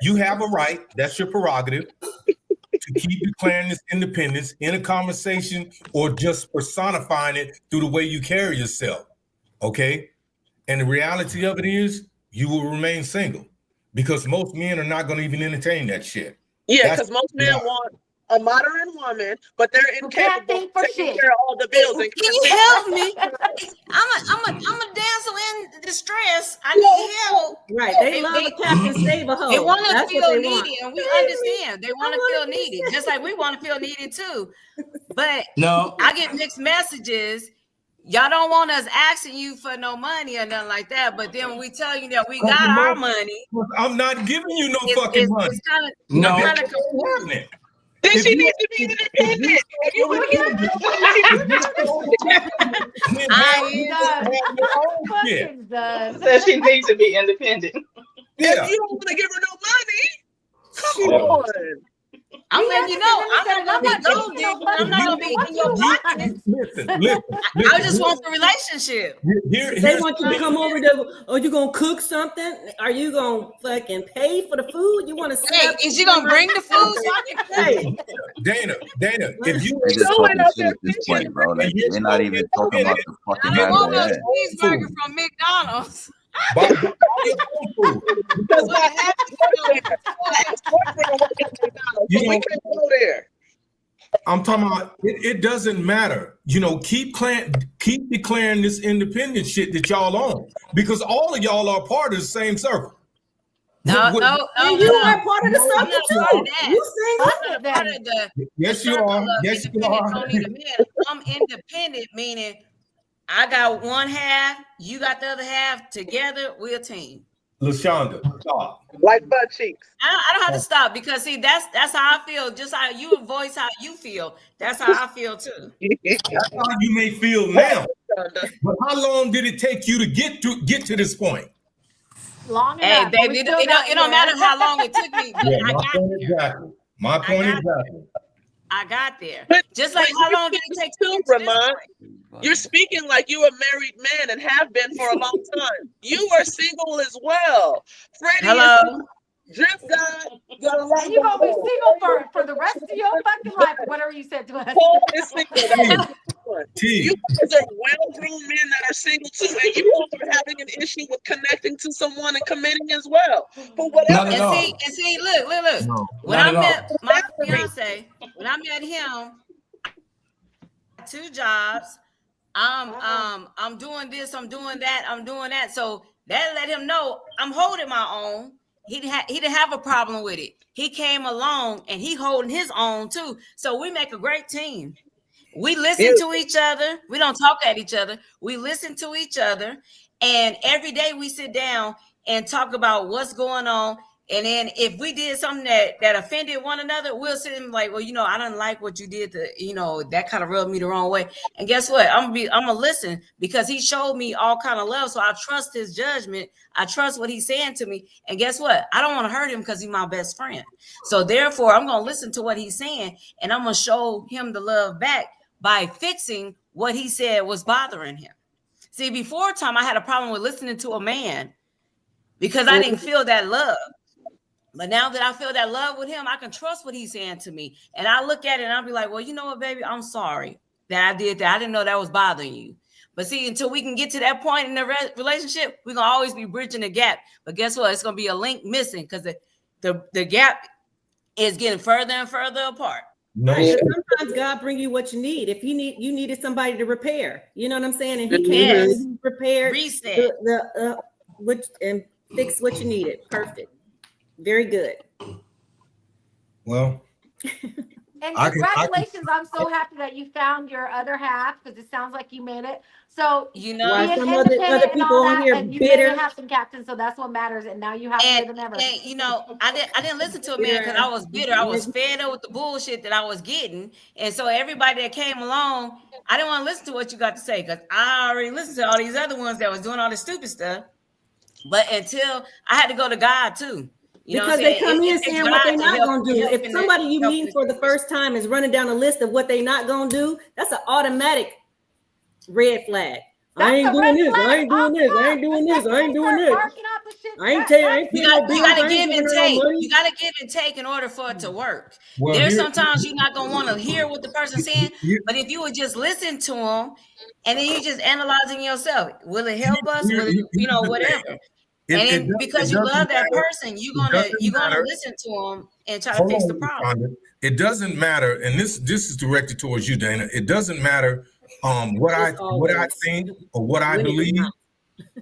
You have a right. That's your prerogative to keep declaring this independence in a conversation or just personifying it through the way you carry yourself. Okay, and the reality of it is, you will remain single because most men are not going to even entertain that shit. Yeah, That's- because most men want a modern woman, but they're Who can't incapable think for of taking shit. care of all the bills. And Can you help me? I'm a damsel in distress. I need help. Right, they love a captain save a hoe. They want to That's what feel they needy, want. and we understand. They want to feel needy, just like we want to feel needy too. But No, I get mixed messages. Y'all don't want us asking you for no money or nothing like that. But then when we tell you that we got our money, I'm not giving you no fucking money. it's kind of No. kind of confusing. then If she you- needs to be independent. If you want to get Yeah. Fucking done. Says she needs to be independent. Yeah. if you don't want to give her no money, come on. I'm We letting you know. understand, I'm not gonna I'm be not gold taking no digging. I'm not gonna be money. in your What pocket. Listen. I just want the relationship. Here's They want you to come over to, are you gonna cook something? Are you gonna fucking pay for the food? You want to Hey, is you gonna bring the food so I can Hey, Dana. If you They just Go talking in up shit there, at this fix your point, bro. Like you're they're not even talking about the fucking I matter don't want no at hand. cheeseburger from McDonald's. buy your own food, because what happened You so we know- can't go there. I'm talking about it doesn't matter. Keep declaring this independent shit that y'all own because all of y'all are part of the same circle. No, What- no, and no, you no. are part of the I'm circle not too. part of that. You single? I'm not part of the Yes, you circle are. of Yes, you independent are. don't need a man. I'm independent, meaning I got one half, you got the other half. Together, we're a team. LaShonda, stop. Like butt cheeks. I don't have to stop because see, that's how I feel. Just how you voice how you feel. That's how I feel too. That's how you may feel now. But how long did it take you to get to this point? Long Hey, enough. but we baby, still it got don't here. matter how long it took me, but I my got point there. exactly. My point got exactly. I got there. But- Just like but how long did it take you to get to this Ramon? point? You're speaking like you're a married man and have been for a long time. You are single as well. Freddie Hello. is drip guy. Got a lot And you're gonna be going on. single for the rest of your fucking life, or whatever you said to us. Paul is single. That's one. T, You guys are well-grown men that are single too, and you all are having an issue with connecting to someone and committing as well. But whatever. Not at all. And see, look. No, When not I at all. met my fiance, when I met him, 2 jobs. I'm doing this, I'm doing that. So that let him know I'm holding my own. He didn't have a problem with it. He came along and he holding his own too. So we make a great team. We listen to each other. We don't talk at each other. We listen to each other. And every day we sit down and talk about what's going on. And then if we did something that offended one another, we'll sit and like, well, I don't like what you did that kind of rubbed me the wrong way. And guess what? I'm gonna listen because he showed me all kind of love. So I trust his judgment. I trust what he's saying to me. And guess what? I don't want to hurt him because he's my best friend. So therefore, I'm gonna listen to what he's saying and I'm gonna show him the love back by fixing what he said was bothering him. See, before time, I had a problem with listening to a man because I didn't feel that love. But now that I feel that love with him, I can trust what he's saying to me. And I look at it and I'll be like, well, you know what, baby, I'm sorry that I did that. I didn't know that was bothering you. But see, until we can get to that point in the relationship, we're gonna always be bridging the gap. But guess what? It's gonna be a link missing because the gap is getting further and further apart. No, Right, 'cause sometimes God bring you what you need. If you needed somebody to repair, you know what I'm saying, and He Yes. can repair Reset. and fix what you needed. Perfect, very good. well, And I can- congratulations, I'm so happy that you found your other half, because it sounds like you made it. So You know, Why being some other independent and people all on that, here and you bitter? didn't have some captains, so that's what matters, and now you have more than ever. and you know, I didn't listen to a man because I was bitter. I was fed up with the bullshit that I was getting, and so everybody that came along, I didn't want to listen to what you got to say because I already listened to all these other ones that was doing all this stupid stuff. But until I had to go to God too. You know Because what I'm they saying? come It- in it takes saying what God they're to not help- gonna do. help If in somebody the- you help meet in for the the- first time is running down a list of what they not gonna do, that's an automatic red flag. I ain't doing this. I ain't doing this. I ain't doing this. I ain't doing this. I ain't paying. I ain't You paying no got, bills. you got I to ain't give giving and her no take. money. You got to give and take in order for it to work. well, There's here- sometimes you're not gonna want to hear what the person's saying, here- but if you would just listen to them, and then you just analyzing yourself, will it help us? Will it, here's the whatever. thing. And It then does- because it you doesn't love that matter. person, you're It gonna doesn't matter. listen to them and try to Hold fix on, the problem. Shonda. It doesn't matter, and this is directed towards you, Dana. It doesn't matter what I always. think or what I When it believe, not.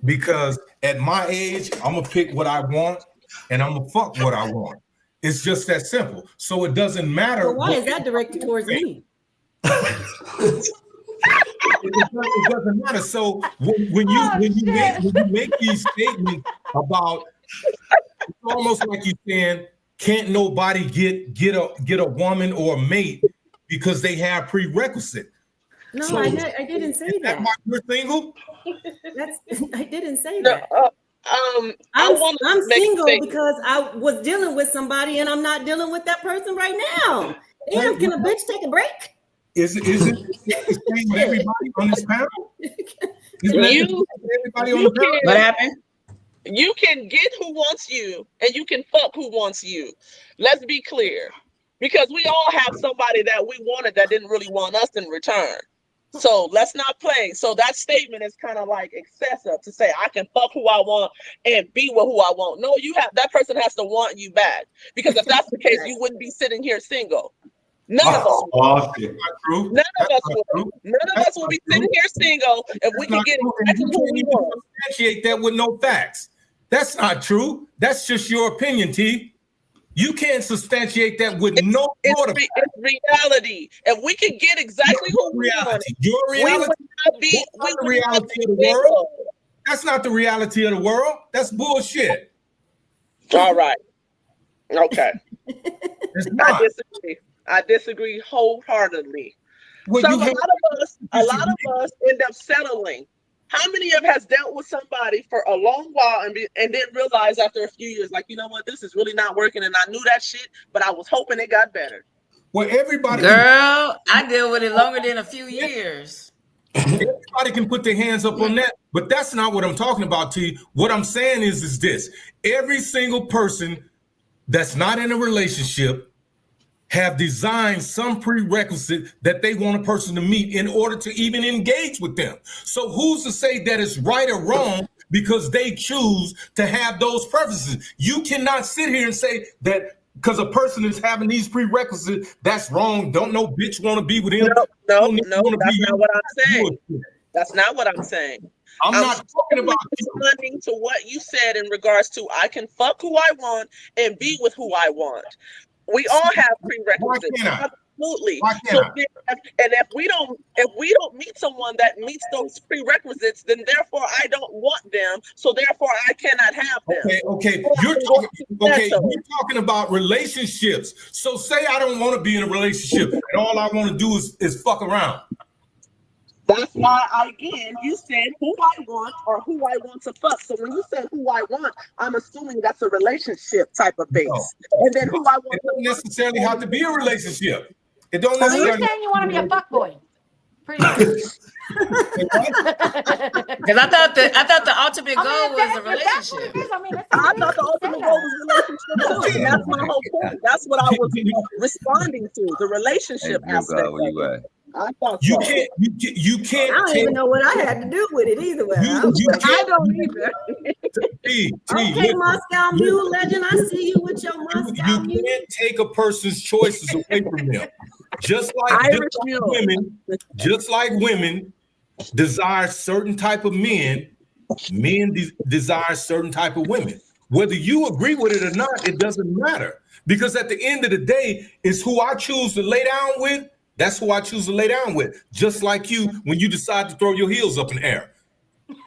because at my age, I'm gonna pick what I want and I'm gonna fuck what I want. It's just that simple. So it doesn't matter. So why what- is that directed towards me? It doesn't matter. So when you make these statements about, it's almost like you're saying, can't nobody get a woman or a mate because they have prerequisite. No, So- I didn't say Is that that. why you're single? I didn't say No, that. I I'm want to I'm make a single statement. because I was dealing with somebody and I'm not dealing with that person right now. Damn, can a bitch take a break? Is it the same with everybody on this panel? Isn't that You- the same with everybody on you the panel? can- What happened? You can get who wants you, and you can fuck who wants you. Let's be clear, because we all have somebody that we wanted that didn't really want us in return. So let's not play. So that statement is kind of like excessive to say I can fuck who I want and be with who I want. No, that person has to want you back, because if that's the case, you wouldn't be sitting here single. None of us. Oh, shit. Not true. None of That's us not would. true. None of us will be sitting here single if we That's can not get true. And exactly you who can't we even want. substantiate that with no facts. That's not true. That's just your opinion, T. You can't substantiate that with no sort of It's reality. If we could get exactly who we want, reality. Your we reality. would not be. That's We not the would not reality be of the world. single. That's not the reality of the world. That's bullshit. All right. Okay. It's I not. disagree. I disagree wholeheartedly. Well, So you a lot have- of us end up settling. How many of us has dealt with somebody for a long while and then realize after a few years, like, you know what, this is really not working, and I knew that shit, but I was hoping it got better. Well, everybody Girl, I deal with it longer than a few years. everybody can put their hands up on that, but that's not what I'm talking about, T. What I'm saying is this: every single person that's not in a relationship have designed some prerequisite that they want a person to meet in order to even engage with them. So who's to say that it's right or wrong because they choose to have those preferences? You cannot sit here and say that because a person is having these prerequisites, that's wrong. Don't no bitch want to be with him. No, Don't that's wanna be not you. what I'm saying. That's not what I'm saying. I'm not talking about you. responding to what you said in regards to I can fuck who I want and be with who I want. We all have prerequisites. Why can't I? Absolutely. Why So can't I? and if we don't meet someone that meets those prerequisites, then therefore I don't want them. So therefore I cannot have them. Okay. That's You're talking about relationships. So say I don't want to be in a relationship and all I want to do is fuck around. That's why, again, you said who I want or who I want to fuck. So when you said who I want, I'm assuming that's a relationship type of base. And then who I want It to doesn't necessarily have to be a relationship. It don't So you're necessarily. saying you want to be a fuckboy? Pretty much. Because I thought the ultimate goal was a if that's what relationship. it is, I mean, it's I thought the ultimate goal was relationship too. That's my whole point. That's what I was responding to, the relationship Hey, Joe, aspect. God, where you of it. at? I thought You so. can't. You I can't don't take. even know what I had to do with it either. You I can't. don't either. Okay, Listen, Moscow Mule legend. I see you with your Moscow you Mule. can't take a person's choices away from them. Just like Irish mule. just like women desire certain type of men, desire certain type of women. Whether you agree with it or not, it doesn't matter. Because at the end of the day, it's who I choose to lay down with. That's who I choose to lay down with. Just like you, when you decide to throw your heels up in the air.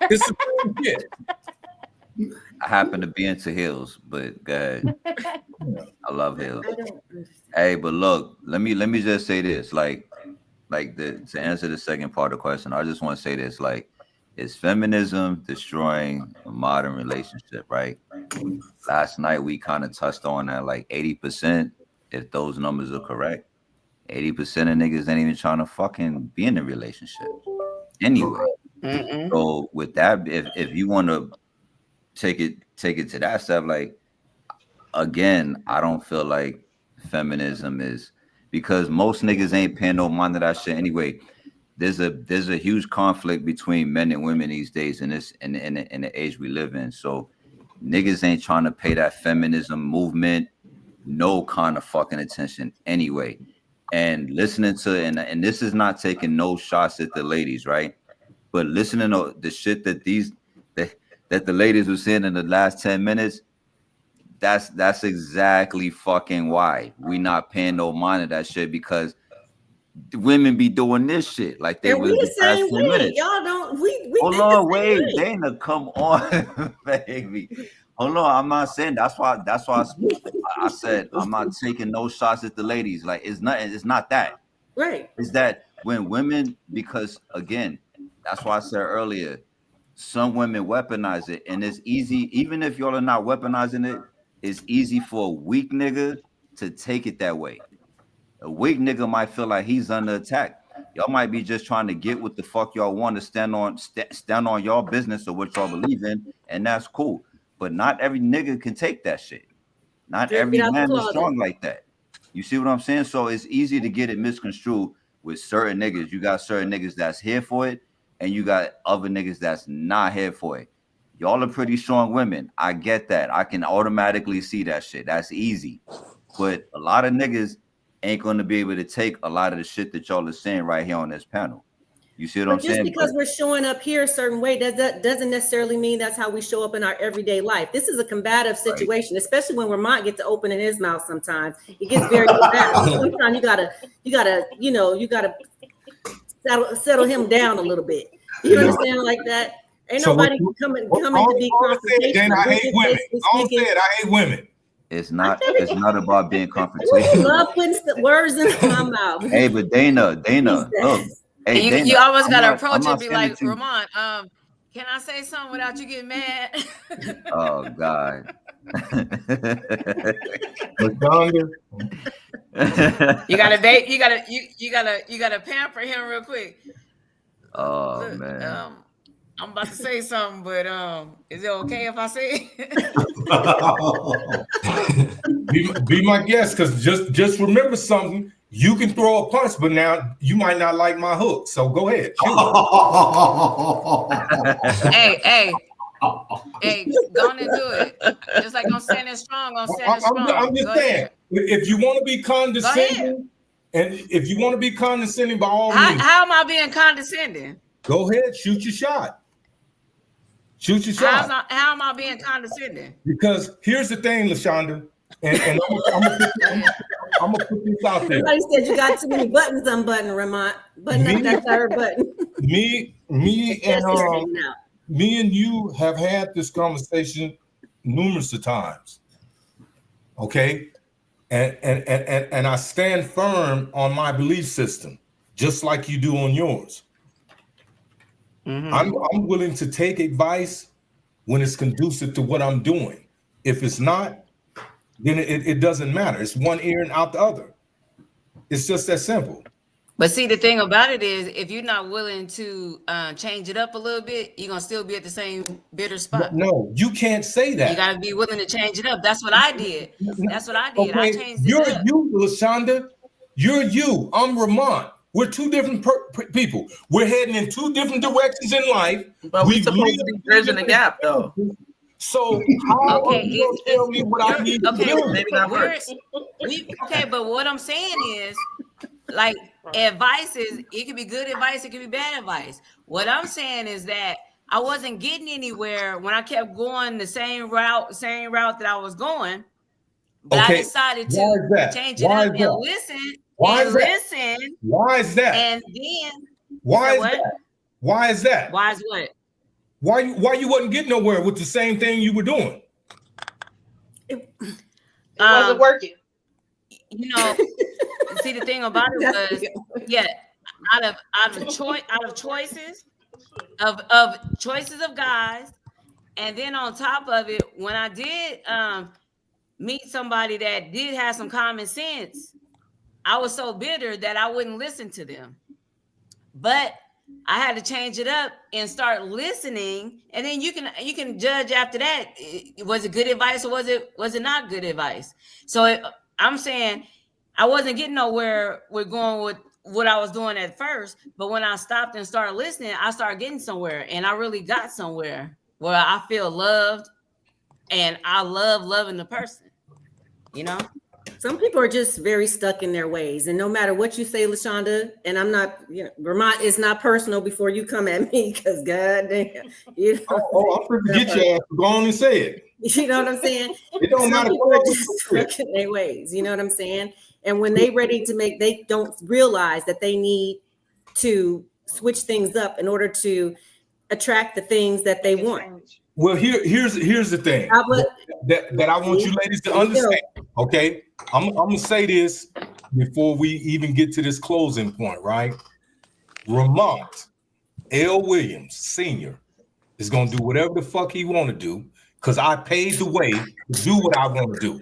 It's the same shit. I happen to be into heels, but go ahead. I love heels. I don't understand. Hey, but look, let me just say this. To answer the second part of the question, I just want to say this. Like, is feminism destroying a modern relationship, right? Last night we kind of touched on that, like 80%, if those numbers are correct. 80% of niggas ain't even trying to fucking be in a relationship anyway. So with that, if you want to take it to that step, like, again, I don't feel like feminism is, because most niggas ain't paying no mind to that shit anyway. There's a huge conflict between men and women these days in the age we live in. So niggas ain't trying to pay that feminism movement no kind of fucking attention anyway. And listening to, and this is not taking no shots at the ladies, right? But listening to the shit that that the ladies were saying in the last 10 minutes, that's exactly fucking why we not paying no mind to that shit, because the women be doing this shit like they And we was the the past same 10 way. minutes. Y'all don't. We Hold think on, the same wait, way. Dana, come on, baby. Hold on, I'm not saying that's why I said I'm not taking no shots at the ladies. Like, it's not that. Right. It's that when women, because again, that's why I said earlier, some women weaponize it, and it's easy, even if y'all are not weaponizing it, it's easy for a weak nigga to take it that way. A weak nigga might feel like he's under attack. Y'all might be just trying to get what the fuck y'all want to stand on y'all business or what y'all believe in, and that's cool. But not every nigga can take that shit. Not Just every get out the man is closet. strong like that. You see what I'm saying? So it's easy to get it misconstrued with certain niggas. You got certain niggas that's here for it, and you got other niggas that's not here for it. Y'all are pretty strong women. I get that. I can automatically see that shit. That's easy. But a lot of niggas ain't going to be able to take a lot of the shit that y'all are saying right here on this panel. You see what I'm But just saying? because we're showing up here a certain way, doesn't necessarily mean that's how we show up in our everyday life. This is a combative situation, especially when Vermont gets to opening his mouth. Sometimes it gets very combative. Sometimes you gotta settle him down a little bit. You understand, like that? Ain't So nobody coming to be confrontational. I hate women. I said I hate women. It's not about being confrontational. You love putting words in my mouth. Hey, but Dana, look. Hey, You, Dana, you always I'm gotta not- approach I'm it not and be saying like, that you- Ramon, can I say something without you getting mad? Oh God. LaShonda, you gotta pamper him real quick. Oh Look, man. I'm about to say something, but is it okay if I say it? be my guest, because just remember something. You can throw a punch, but now you might not like my hook. So go ahead. Shoot. hey, go on and do it. Just like I'm standing strong, I'm standing strong. I'm just Go saying, ahead. if you want to be condescending, and if you want to be condescending, by all means, How am I being condescending? go ahead, shoot your shot. Shoot your shot. How am I being condescending? Because here's the thing, LaShonda, and I'm gonna put this out there. Somebody said you got too many buttons unbuttoned, Ramont. Button up that third button. Me and you have had this conversation numerous of times. Okay, and I stand firm on my belief system, just like you do on yours. Mm-hmm. I'm willing to take advice when it's conducive to what I'm doing. If it's not, then it doesn't matter. It's one ear and out the other. It's just that simple. But see, the thing about it is, if you're not willing to change it up a little bit, you're gonna still be at the same bitter spot. No, you can't say that. You gotta be willing to change it up. That's what I did. That's what I did. Okay, I changed it you're up. you, LaShonda. You're you. I'm Ramont. We're two different people. We're heading in two different directions in life. But we're We've supposed to lived be two bridging the different gap, though. So how Okay, are you going to tell me what I need to okay, do? Maybe not we're, first. okay, but what I'm saying is, like, advice is, it could be good advice, it could be bad advice. What I'm saying is that I wasn't getting anywhere when I kept going the same route that I was going. But Okay, I decided why is to that? change it Why up is and that? listen Why and is that? listen, Why is that? and then Why is what? that? Why is that? Why is what? Why you wasn't getting nowhere with the same thing you were doing? It wasn't working. You know, see, the thing about it was, yeah, out of choices of guys, and then on top of it, when I did meet somebody that did have some common sense, I was so bitter that I wouldn't listen to them. But I had to change it up and start listening, and then you can judge after that. Was it good advice or was it not good advice? So I'm saying I wasn't getting nowhere with going with what I was doing at first, but when I stopped and started listening, I started getting somewhere, and I really got somewhere where I feel loved, and I love loving the person. You know. Some people are just very stuck in their ways, and no matter what you say, LaShonda, and I'm not, Vermont is not personal before you come at me, because goddamn, I'm going to get your ass. Go on and say it. You know what I'm saying? It don't Some matter. people are just stuck in their ways. You know what I'm saying? And when they ready to they don't realize that they need to switch things up in order to attract the things that they want. Well, here's the thing that I want you ladies to understand. Okay, I'm gonna say this before we even get to this closing point, right? Ramont L. Williams Sr. is gonna do whatever the fuck he want to do, because I paid the way to do what I want to do.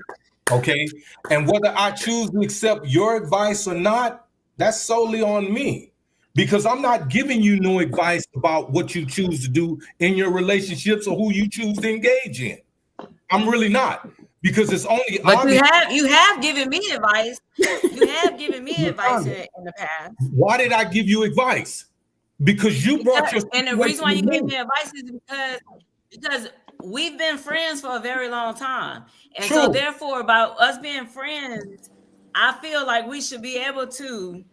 Okay, and whether I choose to accept your advice or not, that's solely on me. Because I'm not giving you no advice about what you choose to do in your relationships or who you choose to engage in. I'm really not, because it's only. But obvious. you have given me advice. You have given me advice in the past. Why did I give you advice? Because you brought your. And the reason why you gave me advice is because we've been friends for a very long time, and True. so therefore, about us being friends, I feel like we should be able to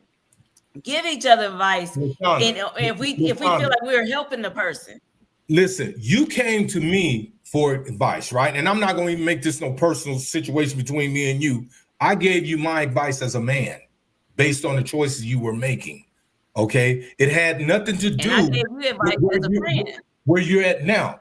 give each other advice, and if we feel like we're helping the person. Listen, you came to me for advice, right? And I'm not going to even make this no personal situation between me and you. I gave you my advice as a man based on the choices you were making. Okay, it had nothing to do. And I gave you advice as a friend. Where you're at now.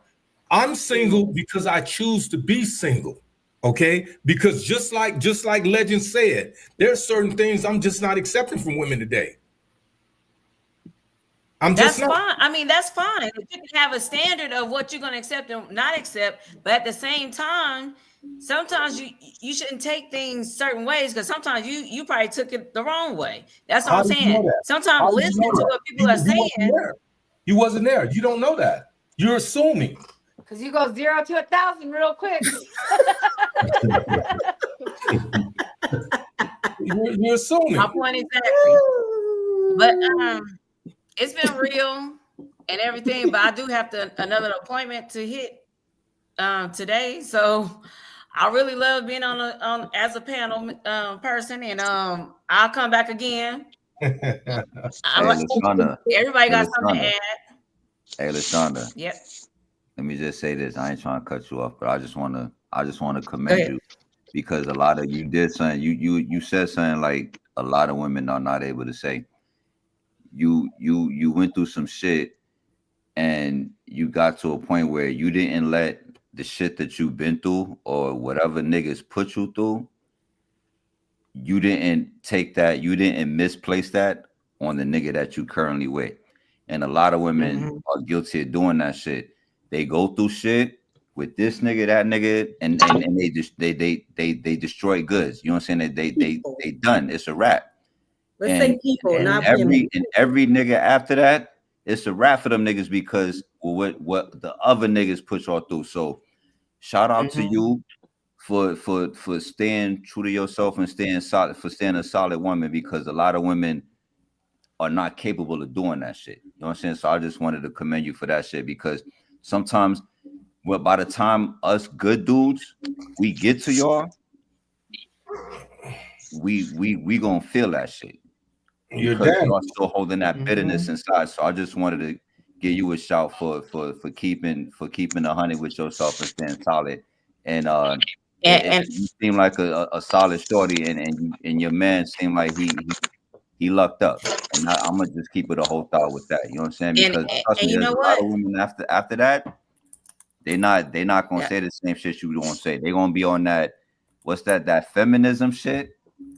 I'm single because I choose to be single. Okay, because just like Legend said, there's certain things I'm just not accepting from women today. That's fine. I mean, that's fine. You can have a standard of what you're going to accept and not accept, but at the same time, sometimes you shouldn't take things certain ways, because sometimes you probably took it the wrong way. That's what I'm saying. Sometimes listen to what people are saying. You wasn't there. You don't know that. You're assuming. Because you go 0 to 1,000 real quick. You're assuming. My point exactly. But it's been real and everything, but I do have another appointment to hit today. So I really love being on as a panel person, and I'll come back again. LaShonda, everybody got something to add. Hey, LaShonda. Yep. Let me just say this. I ain't trying to cut you off, but I just want to commend you, because a lot of you did something. You said something like a lot of women are not able to say. You went through some shit, and you got to a point where you didn't let the shit that you've been through or whatever niggas put you through, you didn't take that, you didn't misplace that on the nigga that you currently with. And a lot of women are guilty of doing that shit. They go through shit with this nigga, that nigga, and they destroy goods. You know what I'm saying? They done. It's a wrap. Let's say people, not women. And every nigga after that, it's a wrap for them niggas, because what the other niggas put y'all through. So shout out to you for staying true to yourself and staying solid, for staying a solid woman, because a lot of women are not capable of doing that shit. You know what I'm saying? So I just wanted to commend you for that shit, because sometimes, well, by the time us good dudes we get to y'all, we gonna feel that shit. You're Because damn. y'all still holding that bitterness inside. So I just wanted to give you a shout for keeping 100 with yourself and staying solid. And And you seem like a solid shorty, and your man seemed like he lucked up. And I'm gonna just keep it a whole thought with that. You know what I'm saying? Because trust and me, you there's know a lot what? of women after that, they not gonna Yeah. say the same shit you gonna say. They're gonna be on that, what's that feminism shit,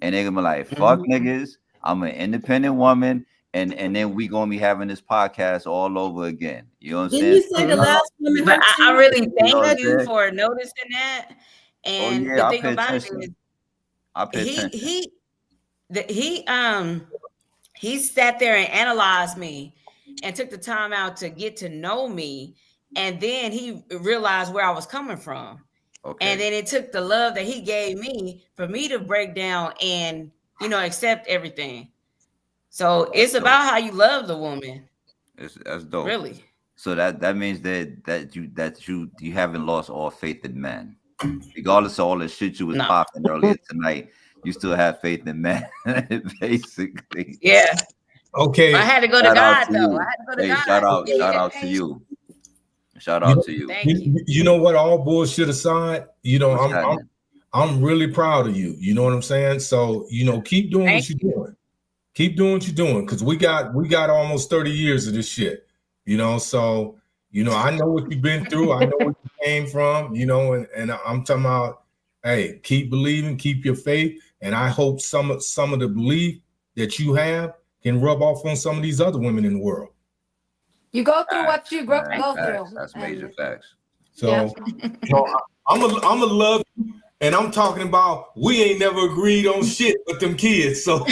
and they're gonna be like, fuck niggas, I'm an independent woman, and then we gonna be having this podcast all over again. You know what I'm Didn't saying? you say the last woman But hurt I you? really You know what I'm thank you saying? for noticing that. Oh And yeah, the I thing pay about it attention. is, I pay attention. he sat there and analyzed me and took the time out to get to know me, and then he realized where I was coming from. Okay. And then it took the love that he gave me for me to break down and, accept everything. So it's about how you love the woman, That's dope. really. So that means that you haven't lost all faith in men, regardless of all the shit you was No. popping earlier tonight. You still have faith in men, basically. Yeah. Okay. I had to go to Shout out God, to though. you. I had to go to Hey, God. shout out Give me that to patience. you. Shout out to you. Thank you. You know what? All bullshit aside, What's happening? I'm really proud of you. You know what I'm saying? So, keep doing what you're doing. Keep doing what you're doing, because we got almost 30 years of this shit. So, I know what you've been through. I know where you came from, and I'm talking about, hey, keep believing, keep your faith. And I hope some of the belief that you have can rub off on some of these other women in the world. You go through what you go Facts. through. That's major facts. So, I'm a love you, and I'm talking about we ain't never agreed on shit with them kids. So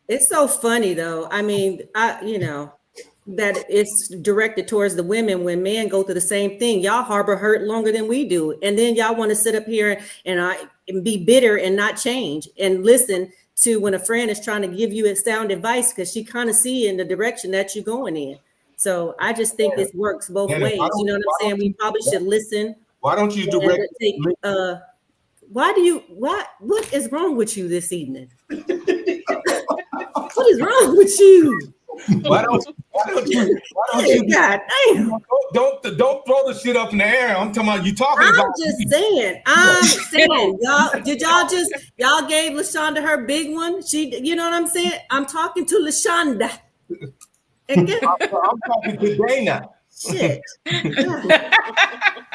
It's so funny though. I mean, that it's directed towards the women when men go through the same thing. Y'all harbor hurt longer than we do. And then y'all want to sit up here and be bitter and not change and listen to when a friend is trying to give you sound advice, because she kind of see in the direction that you're going in. So I just think it works both ways. You know what I'm saying? We probably should listen. why don't you direct? What is wrong with you this evening? What is wrong with you? Why don't you God damn. don't throw the shit up in the air. I'm talking about you talking I'm about. just saying, y'all gave LaShonda her big one. You know what I'm saying? I'm talking to LaShonda. I'm talking to Dana. Shit.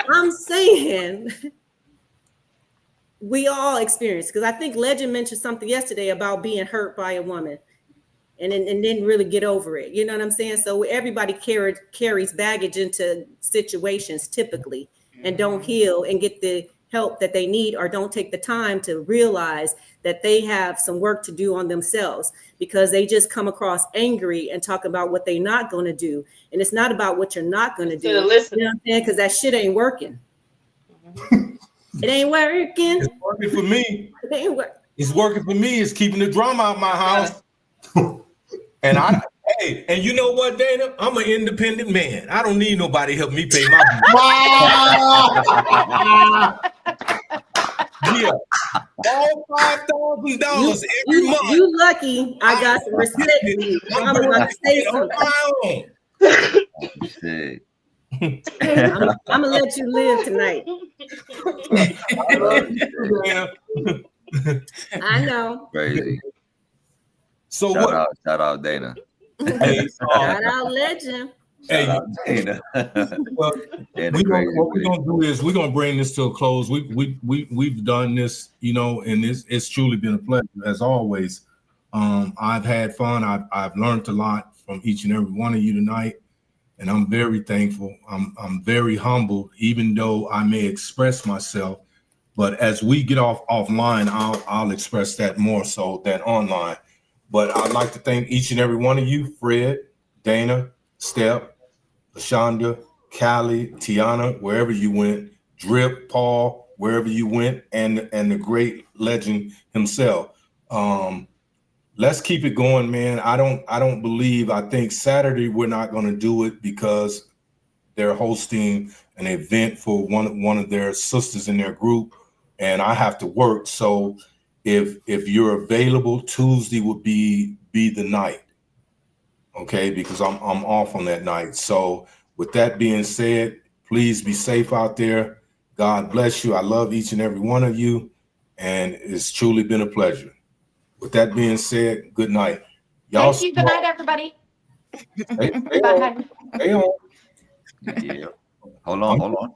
I'm saying we all experience, because I think Legend mentioned something yesterday about being hurt by a woman and didn't really get over it. You know what I'm saying? So everybody carries baggage into situations typically and don't heal and get the help that they need, or don't take the time to realize that they have some work to do on themselves, because they just come across angry and talk about what they're not going to do. And it's not about what you're not going to do. You know what I'm saying? Because that shit ain't working. It ain't working. It's working for me. It ain't working. It's working for me. It's keeping the drama out of my house. And and you know what, Dana? I'm an independent man. I don't need nobody help me pay my bills. Yeah, all $5,000 every month. You lucky. I got some respect for you. I'm gonna say something. Shit. I'm gonna let you live tonight. I know. Crazy. So shout out Dana. Hey, shout out Legend. Shout out Dana. Well, what we're gonna do is we're gonna bring this to a close. We've done this, and it's truly been a pleasure as always. I've had fun. I've learned a lot from each and every one of you tonight, and I'm very thankful. I'm very humbled, even though I may express myself. But as we get offline, I'll express that more so than online. But I'd like to thank each and every one of you, Fred, Dana, Step, LaShonda, Callie, Tiana, wherever you went, Drip, Paul, wherever you went, and the great Legend himself. let's keep it going, man. I think Saturday we're not going to do it because they're hosting an event for one of their sisters in their group, and I have to work. So if you're available, Tuesday would be the night. Okay, because I'm off on that night. So with that being said, please be safe out there. God bless you. I love each and every one of you, and it's truly been a pleasure. With that being said, good night. Y'all Thank you. Good night, everybody. Stay Bye. on. Stay on. Yeah. Hold on.